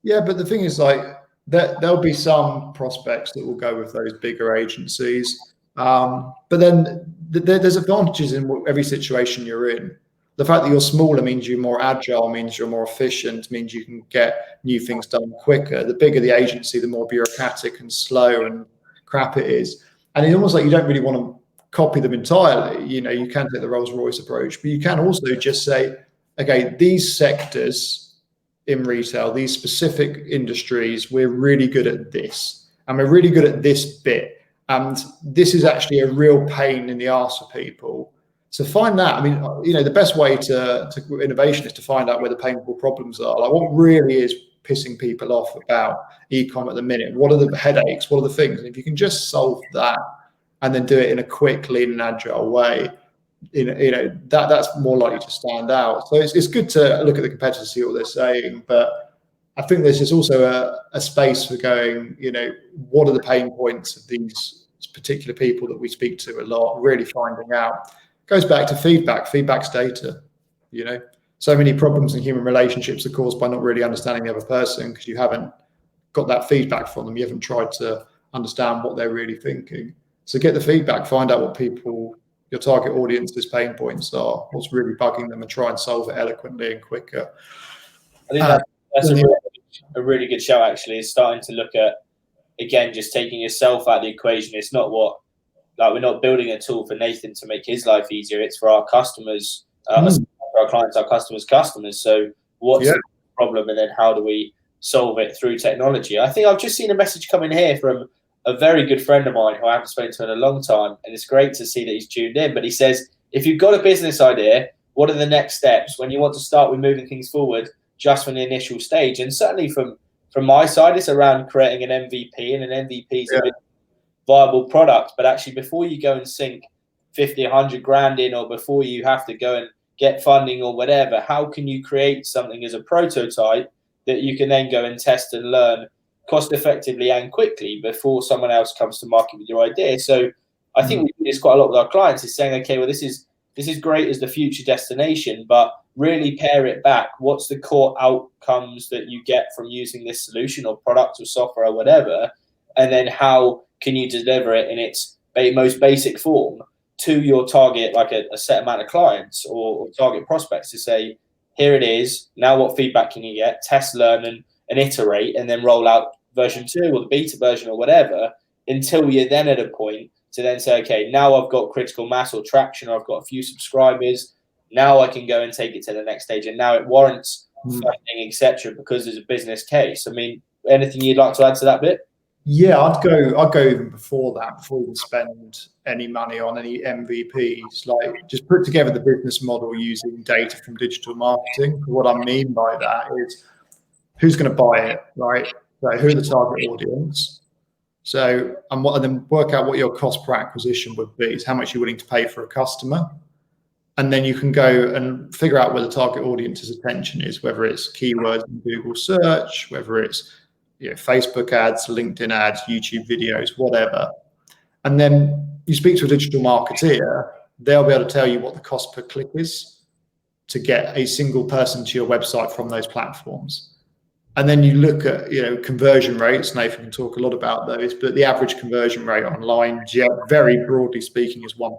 but the thing is, like, there'll be some prospects that will go with those bigger agencies, but then there's advantages in every situation you're in. The fact that you're smaller means you're more agile, means you're more efficient, means you can get new things done quicker. The bigger the agency, the more bureaucratic and slow and crap it is. And it's almost like you don't really want to copy them entirely. You know, you can take the Rolls-Royce approach, but you can also just say, okay, these sectors in retail, these specific industries, we're really good at this, and we're really good at this bit. And this is actually a real pain in the arse for people. So find that. I mean, you know, the best way to innovation is to find out where the painful problems are. Like, what really is pissing people off about e-com at the minute? What are the headaches? What are the things? And if you can just solve that and then do it in a quick, lean, and agile way, you know that's more likely to stand out. So it's good to look at the competitors, see what they're saying, but I think there's just also a space for going, you know, what are the pain points of these particular people that we speak to a lot, really finding out. Goes back to feedback. Feedback's data. You know, so many problems in human relationships are caused by not really understanding the other person, because you haven't got that feedback from them. You haven't tried to understand what they're really thinking. So get the feedback, find out what your target audience's pain points are, what's really bugging them, and try and solve it eloquently and quicker. I think that's a really good show, actually, is starting to look at, again, just taking yourself out of the equation. It's not we're not building a tool for Nathan to make his life easier. It's for our customers, for our clients, our customers. So what's the problem, and then how do we solve it through technology? I think I've just seen a message come in here from a very good friend of mine who I haven't spoken to in a long time, and it's great to see that he's tuned in. But he says, if you've got a business idea, what are the next steps when you want to start with moving things forward, just from the initial stage? And certainly from my side, it's around creating an MVP, and an MVP is a viable product. But actually, before you go and sink 50, 100 grand in, or before you have to go and get funding or whatever, how can you create something as a prototype that you can then go and test and learn cost effectively and quickly before someone else comes to market with your idea? So I think we do this quite a lot with our clients, is saying, okay, well, this is great as the future destination, but really pare it back. What's the core outcomes that you get from using this solution or product or software or whatever? And then how can you deliver it in its most basic form to your target, like a set amount of clients or target prospects, to say, here it is, now what feedback can you get? Test, learn, and iterate, and then roll out version 2 or the beta version or whatever, until you're then at a point to then say, okay, now I've got critical mass or traction, or I've got a few subscribers, now I can go and take it to the next stage, and now it warrants funding, etc., because there's a business case. I mean, anything you'd like to add to that bit? Yeah, I'd go even before that, before you spend any money on any MVPs. Like, just put together the business model using data from digital marketing. What I mean by that is, who's going to buy it, right? So who are the target audience? So, and then work out what your cost per acquisition would be. So how much you're willing to pay for a customer. And then you can go and figure out where the target audience's attention is, whether it's keywords in Google search, whether it's Facebook ads, LinkedIn ads, YouTube videos, whatever. And then you speak to a digital marketeer, they'll be able to tell you what the cost per click is to get a single person to your website from those platforms. And then you look at, conversion rates. Nathan can talk a lot about those, but the average conversion rate online, very broadly speaking, is 1%.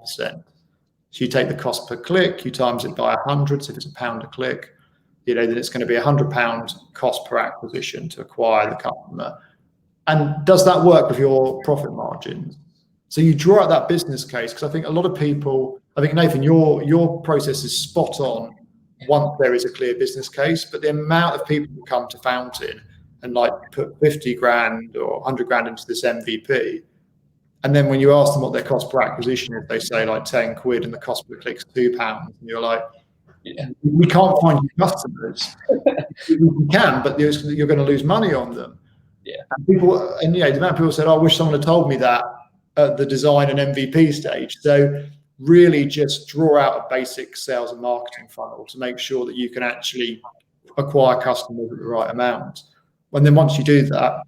So you take the cost per click, you times it by 100. So if it's £1 a click, then it's going to be £100 cost per acquisition to acquire the customer. And does that work with your profit margins? So you draw out that business case, because I think a lot of people, Nathan, your process is spot on once there is a clear business case, but the amount of people who come to Fountain and put 50 grand or 100 grand into this MVP, and then when you ask them what their cost per acquisition is, they say 10 quid and the cost per click is £2, and you're like, we can't find you customers. You can, but you're going to lose money on them. Yeah. And the amount of people said, I wish someone had told me that at the design and MVP stage. So really just draw out a basic sales and marketing funnel to make sure that you can actually acquire customers at the right amount. And then once you do that,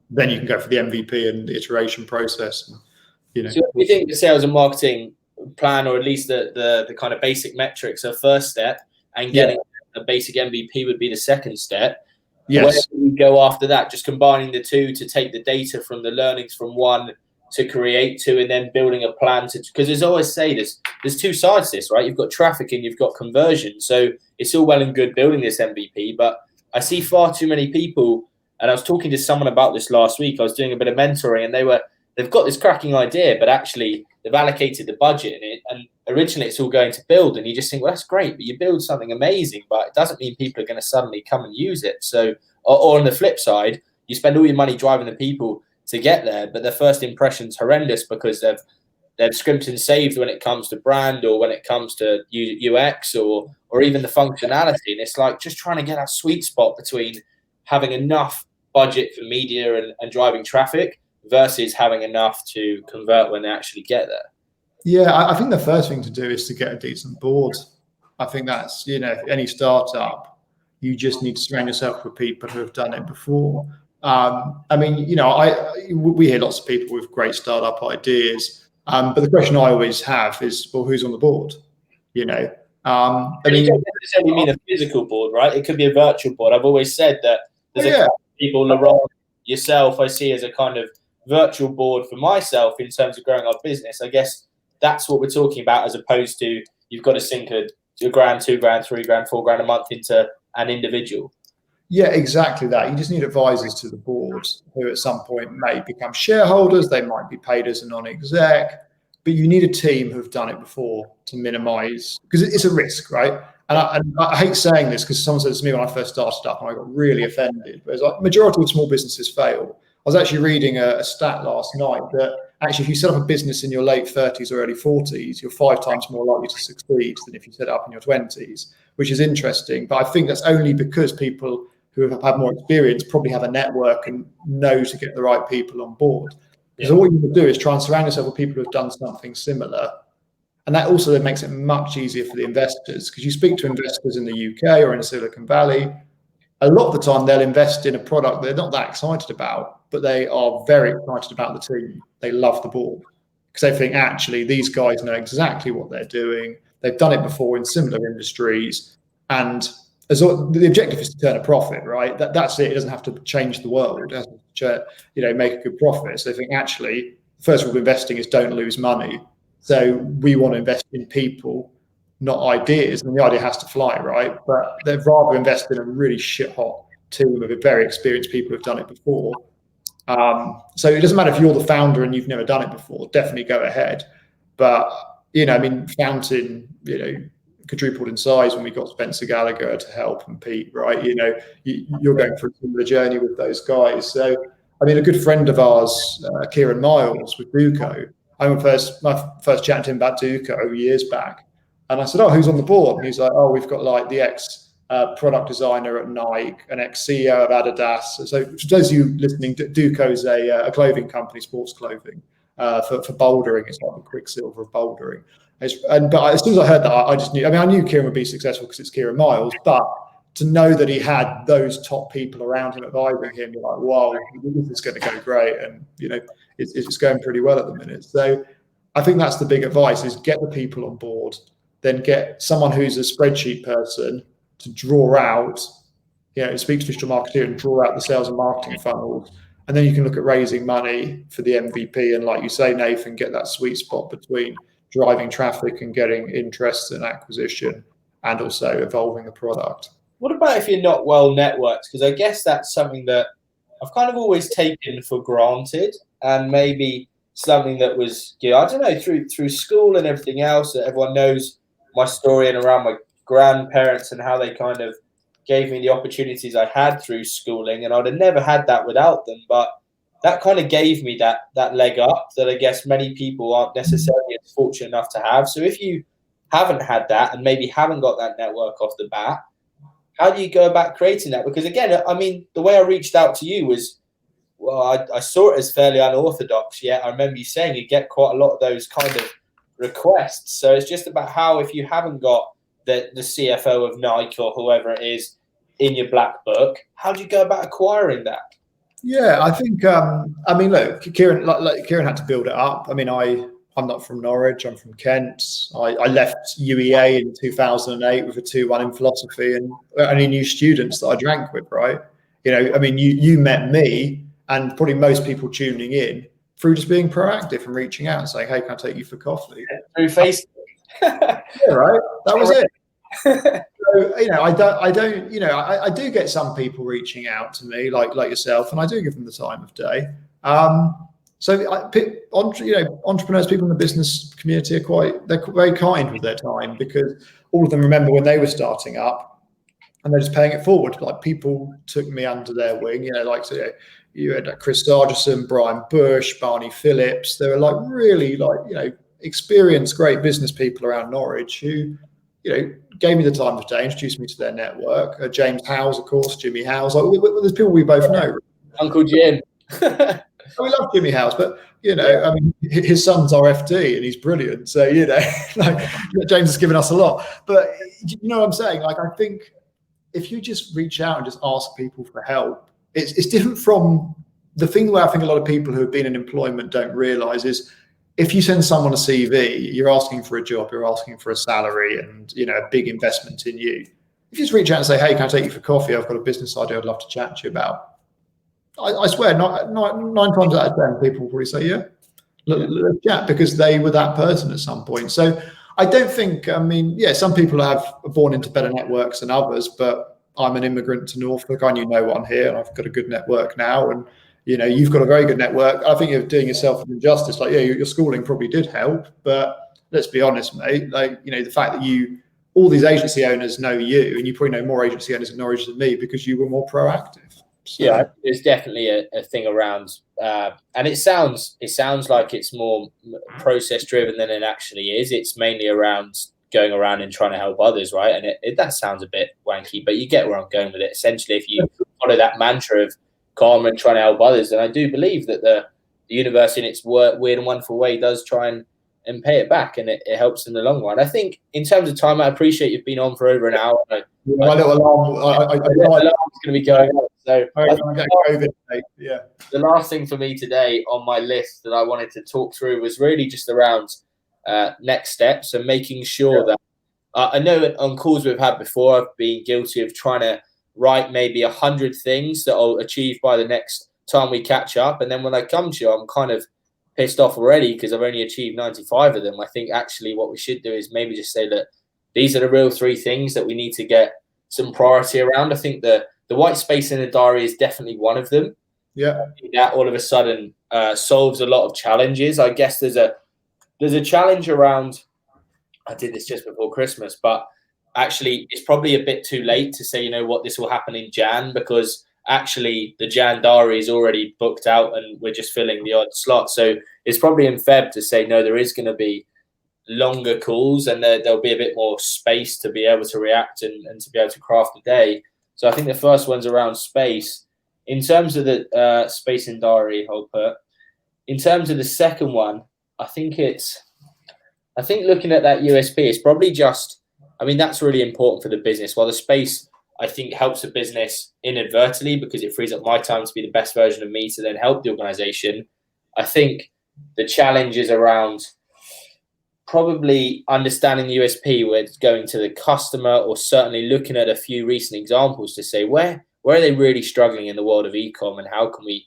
then you can go for the MVP and the iteration process. And, So you think the sales and marketing plan, or at least the kind of basic metrics, are first step, and getting a basic MVP would be the second step. Yes. Where do we go after that? Just combining the two to take the data from the learnings from one to create two, and then building a plan to, because there's always there's two sides to this, right? You've got traffic and you've got conversion. So it's all well and good building this MVP, but I see far too many people, and I was talking to someone about this last week. I was doing a bit of mentoring, and they've got this cracking idea, but actually they've allocated the budget in it, and originally it's all going to build, and you just think, well, that's great, but you build something amazing, but it doesn't mean people are going to suddenly come and use it. So, or on the flip side, you spend all your money driving the people to get there, but their first impression's horrendous because they've scrimped and saved when it comes to brand, or when it comes to UX, or even the functionality. And it's like just trying to get that sweet spot between having enough budget for media and driving traffic versus having enough to convert when they actually get there. Yeah, I think the first thing to do is to get a decent board. I think that's, any startup, you just need to surround yourself with people who have done it before. We hear lots of people with great startup ideas, but the question I always have is, well, who's on the board? You don't necessarily mean a physical board, right? It could be a virtual board. I've always said that there's a couple of people, Laurent, yourself, I see as a kind of virtual board for myself in terms of growing our business. I guess that's what we're talking about, as opposed to you've got to sink $1,000, $2,000, $3,000, $4,000 a month into an individual. Yeah, exactly that. You just need advisors to the board who at some point may become shareholders. They might be paid as a non-exec, but you need a team who've done it before to minimize, because it's a risk, right? And I hate saying this because someone said to me when I first started up, and I got really offended, but it's like majority of small businesses fail. I was actually reading a stat last night that actually if you set up a business in your late 30s or early 40s, you're 5 times more likely to succeed than if you set it up in your 20s, which is interesting. But I think that's only because people who have had more experience probably have a network and know to get the right people on board. Because all you can do is try and surround yourself with people who have done something similar. And that also then makes it much easier for the investors, because you speak to investors in the UK or in Silicon Valley, a lot of the time they'll invest in a product they're not that excited about, but they are very excited about the team. They love the board because they think, actually, these guys know exactly what they're doing. They've done it before in similar industries. And the objective is to turn a profit, right? That's it. It doesn't have to change the world. It has to, make a good profit. So they think, actually, the first rule of investing is don't lose money. So we want to invest in people, not ideas. And the idea has to fly, right? But they'd rather invest in a really shit-hot team of very experienced people who've done it before. So it doesn't matter if you're the founder and you've never done it before. Definitely go ahead. But, Fountain, quadrupled in size when we got Spencer Gallagher to help, and Pete, right? You're going through a similar journey with those guys. So, a good friend of ours, Kieran Miles with Duco, I remember my first chatting to him about Duco years back. And I said, oh, who's on the board? And he's like, oh, we've got like the ex-product designer at Nike, an ex-CEO of Adidas. So for those of you listening, Duco's a clothing company, sports clothing, for bouldering. It's like the Quicksilver of bouldering. But as soon as I heard that, I just knew. I knew Kieran would be successful because it's Kieran Miles. But to know that he had those top people around him advising him, you're like, wow, this is going to go great. And, it's going pretty well at the minute. So I think that's the big advice, is get the people on board, then get someone who's a spreadsheet person to draw out, speak to digital marketer and draw out the sales and marketing funnels. And then you can look at raising money for the MVP. And like you say, Nathan, get that sweet spot between driving traffic and getting interest and acquisition, and also evolving the product. What about if you're not well networked? Because I guess that's something that I've kind of always taken for granted, and maybe something that was, I don't know, through school and everything else, that everyone knows my story and around my grandparents and how they kind of gave me the opportunities I had through schooling, and I'd have never had that without them. But that kind of gave me that leg up that I guess many people aren't necessarily as fortunate enough to have. So if you haven't had that and maybe haven't got that network off the bat, how do you go about creating that? Because again, the way I reached out to you was, well, I saw it as fairly unorthodox. Yeah, I remember you saying you get quite a lot of those kind of requests. So it's just about how, if you haven't got the CFO of Nike or whoever it is in your black book. How do you go about acquiring that? Yeah, I think. I mean, look, Kieran, like Kieran had to build it up. I mean, I'm not from Norwich. I'm from Kent. I left UEA in 2008 with a 2-1 in philosophy, and only new students that I drank with. Right? You know, I mean, you met me, and probably most people tuning in through just being proactive and reaching out and saying, "Hey, can I take you for coffee?" Through Facebook. Yeah, right. That was it. So, you know, I don't, you know, I do get some people reaching out to me like yourself, and I do give them the time of day. So, you know, entrepreneurs, people in the business community they're very kind with their time, because all of them remember when they were starting up, and they're just paying it forward. Like, people took me under their wing, you know, like, so, you had Chris Sargison, Brian Bush, Barney Phillips. They were like really, like, you know, experienced, great business people around Norwich who, you know, gave me the time of day, introduced me to their network. James Howes, of course, Jimmy Howes. Like, there's people we both know. Uncle Jim. We love Jimmy Howes, but, you know, I mean, his son's our FD and he's brilliant. So, you know, like, James has given us a lot. But you know what I'm saying? Like, I think if you just reach out and just ask people for help, it's different from the thing where I think a lot of people who have been in employment don't realize is, if you send someone a CV, you're asking for a job, you're asking for a salary, and, you know, a big investment in you. If you just reach out and say, "Hey, can I take you for coffee? I've got a business idea I'd love to chat to you about." I swear, nine times out of 10, people will probably say, "Yeah, let's chat," because they were that person at some point. So I don't think, I mean, yeah, some people are born into better networks than others, but I'm an immigrant to Norfolk. I knew no one here, and I've got a good network now. And, you know, you've got a very good network. I think you're doing yourself an injustice. Like, yeah, your schooling probably did help, but let's be honest, mate. Like, you know, the fact that all these agency owners know you, and you probably know more agency owners in Norwich than me because you were more proactive. So, yeah, there's definitely a thing around, and it sounds like it's more process driven than it actually is. It's mainly around going around and trying to help others, right? And that sounds a bit wanky, but you get where I'm going with it. Essentially, if you follow that mantra of karma and trying to help others, and I do believe that the universe, in its weird and wonderful way, does try and pay it back, and it helps in the long run. I think in terms of time, I appreciate you've been on for over an hour. My little alarm, alarm's going to be going on. So yeah. The last thing for me today on my list that I wanted to talk through was really just around next steps and making sure that I know on calls we've had before, I've been guilty of trying to write maybe 100 things that I'll achieve by the next time we catch up. And then when I come to you, I'm kind of pissed off already because I've only achieved 95 of them. I think actually what we should do is maybe just say that these are the real 3 things that we need to get some priority around. I think the white space in the diary is definitely one of them. Yeah. That all of a sudden solves a lot of challenges. I guess there's a challenge around, I did this just before Christmas, but actually it's probably a bit too late to say, you know what, this will happen in Jan, because actually the Jan diary is already booked out and we're just filling the odd slot. So it's probably in Feb to say, no, there is going to be longer calls and there'll be a bit more space to be able to react and to be able to craft the day. So I think the first one's around space. In terms of the space in diary, I'll put. In terms of the second one, I think looking at that USP, it's probably just, I mean, that's really important for the business. While the space, I think, helps the business inadvertently because it frees up my time to be the best version of me to then help the organization. I think the challenge is around probably understanding the USP, where it's going to the customer, or certainly looking at a few recent examples to say where are they really struggling in the world of e-com, and how can we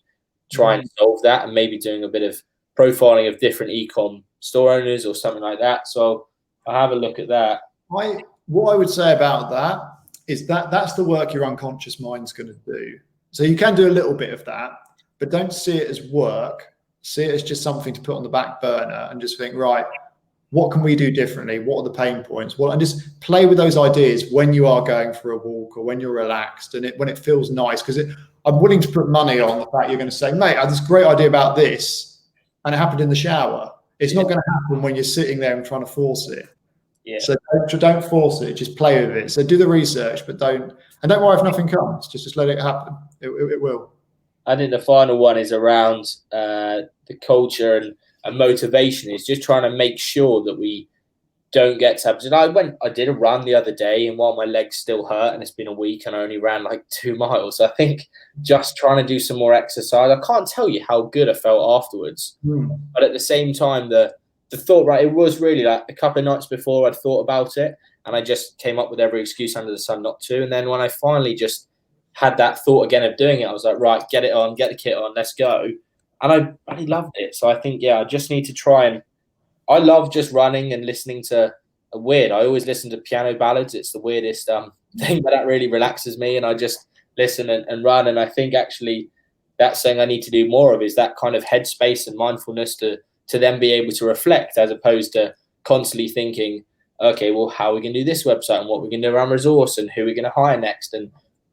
try and solve that, and maybe doing a bit of profiling of different e-com store owners or something like that. So I'll have a look at that. What I would say about that is that's the work your unconscious mind's going to do. So you can do a little bit of that, but don't see it as work. See it as just something to put on the back burner and just think, right, what can we do differently? What are the pain points? And just play with those ideas when you are going for a walk or when you're relaxed and when it feels nice. Because I'm willing to put money on the fact you're going to say, mate, I had this great idea about this, and it happened in the shower. It's not going to happen when you're sitting there and trying to force it. Yeah. So don't force it. Just play with it. So do the research, but don't worry if nothing comes. Just let it happen. It will. I think the final one is around the culture and motivation. Is just trying to make sure that we don't get to have. I did a run the other day, and while my legs still hurt, and it's been a week, and I only ran like 2 miles. I think just trying to do some more exercise. I can't tell you how good I felt afterwards. But at the same time, the thought, right, it was really like a couple of nights before I'd thought about it, and I just came up with every excuse under the sun not to. And then when I finally just had that thought again of doing it, I was like, right, get it on, get the kit on, let's go. And I really loved it. So I think, I just need to try and. I love just running and listening to I always listen to piano ballads. It's the weirdest thing, but that really relaxes me. And I just listen and run. And I think actually that's something I need to do more of, is that kind of headspace and mindfulness to then be able to reflect, as opposed to constantly thinking, okay, well, how are we going to do this website and what we're going to do around resource and who we're going to hire next. And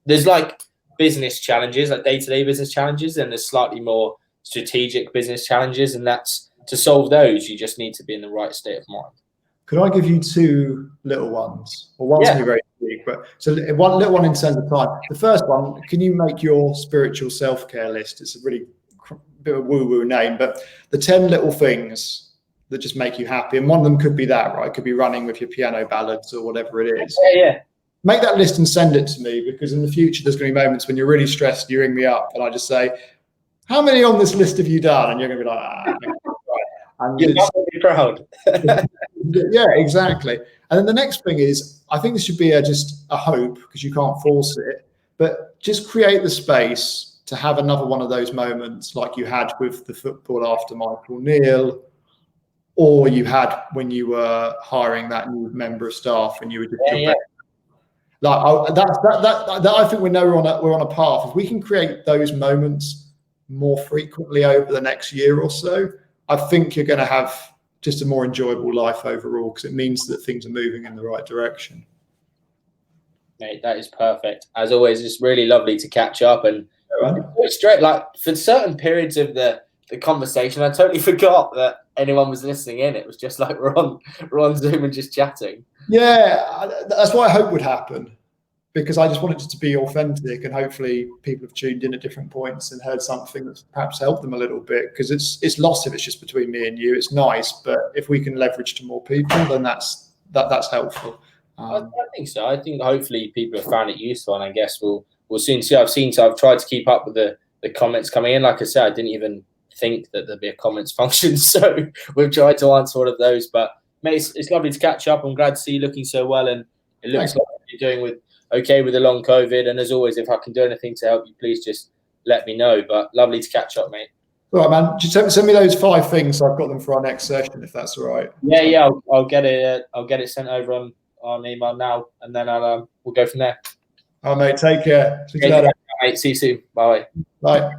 there's like business challenges, like day-to-day business challenges, and there's slightly more strategic business challenges. And that's, to solve those, you just need to be in the right state of mind. Could I give you 2 little ones? Well, one's going to be very big, but so one little one in terms of time. The first one, can you make your spiritual self-care list? It's a really bit of a woo-woo name, but the 10 little things that just make you happy. And one of them could be that, right? It could be running with your piano ballads or whatever it is. Yeah. Make that list and send it to me, because in the future, there's going to be moments when you're really stressed, you ring me up and I just say, how many on this list have you done? And you're going to be like, and you're not going to be proud. Yeah, exactly. And then the next thing is, I think this should be just a hope, because you can't force it, but just create the space to have another one of those moments like you had with the football after Michael Neal, or you had when you were hiring that new member of staff and you were just like that. I think we know we're on a path. If we can create those moments more frequently over the next year or so, I think you're going to have just a more enjoyable life overall, because it means that things are moving in the right direction. Mate, that is perfect. As always, it's really lovely to catch up. And straight, like, for certain periods of the conversation, I totally forgot that anyone was listening in. It was just like we're on Zoom and just chatting. Yeah, that's what I hope would happen, because I just wanted it to be authentic, and hopefully people have tuned in at different points and heard something that's perhaps helped them a little bit, because it's lost if it's just between me and you. It's nice, but if we can leverage to more people, then that's helpful. I think so. I think hopefully people have found it useful, and I guess we'll soon see. I've tried to keep up with the comments coming in. Like I said, I didn't even think that there'd be a comments function, so we've tried to answer all of those. But mate, it's lovely to catch up. I'm glad to see you looking so well, and it looks like you're doing with the long COVID. And as always, if I can do anything to help you, please just let me know. But lovely to catch up, mate. All right, man. Just send me those 5 things, so I've got them for our next session, if that's all right. Yeah. I'll get it sent over on email now, and then we'll go from there. All right, mate. Take care. See you later. Mate, see you soon. Bye. Bye.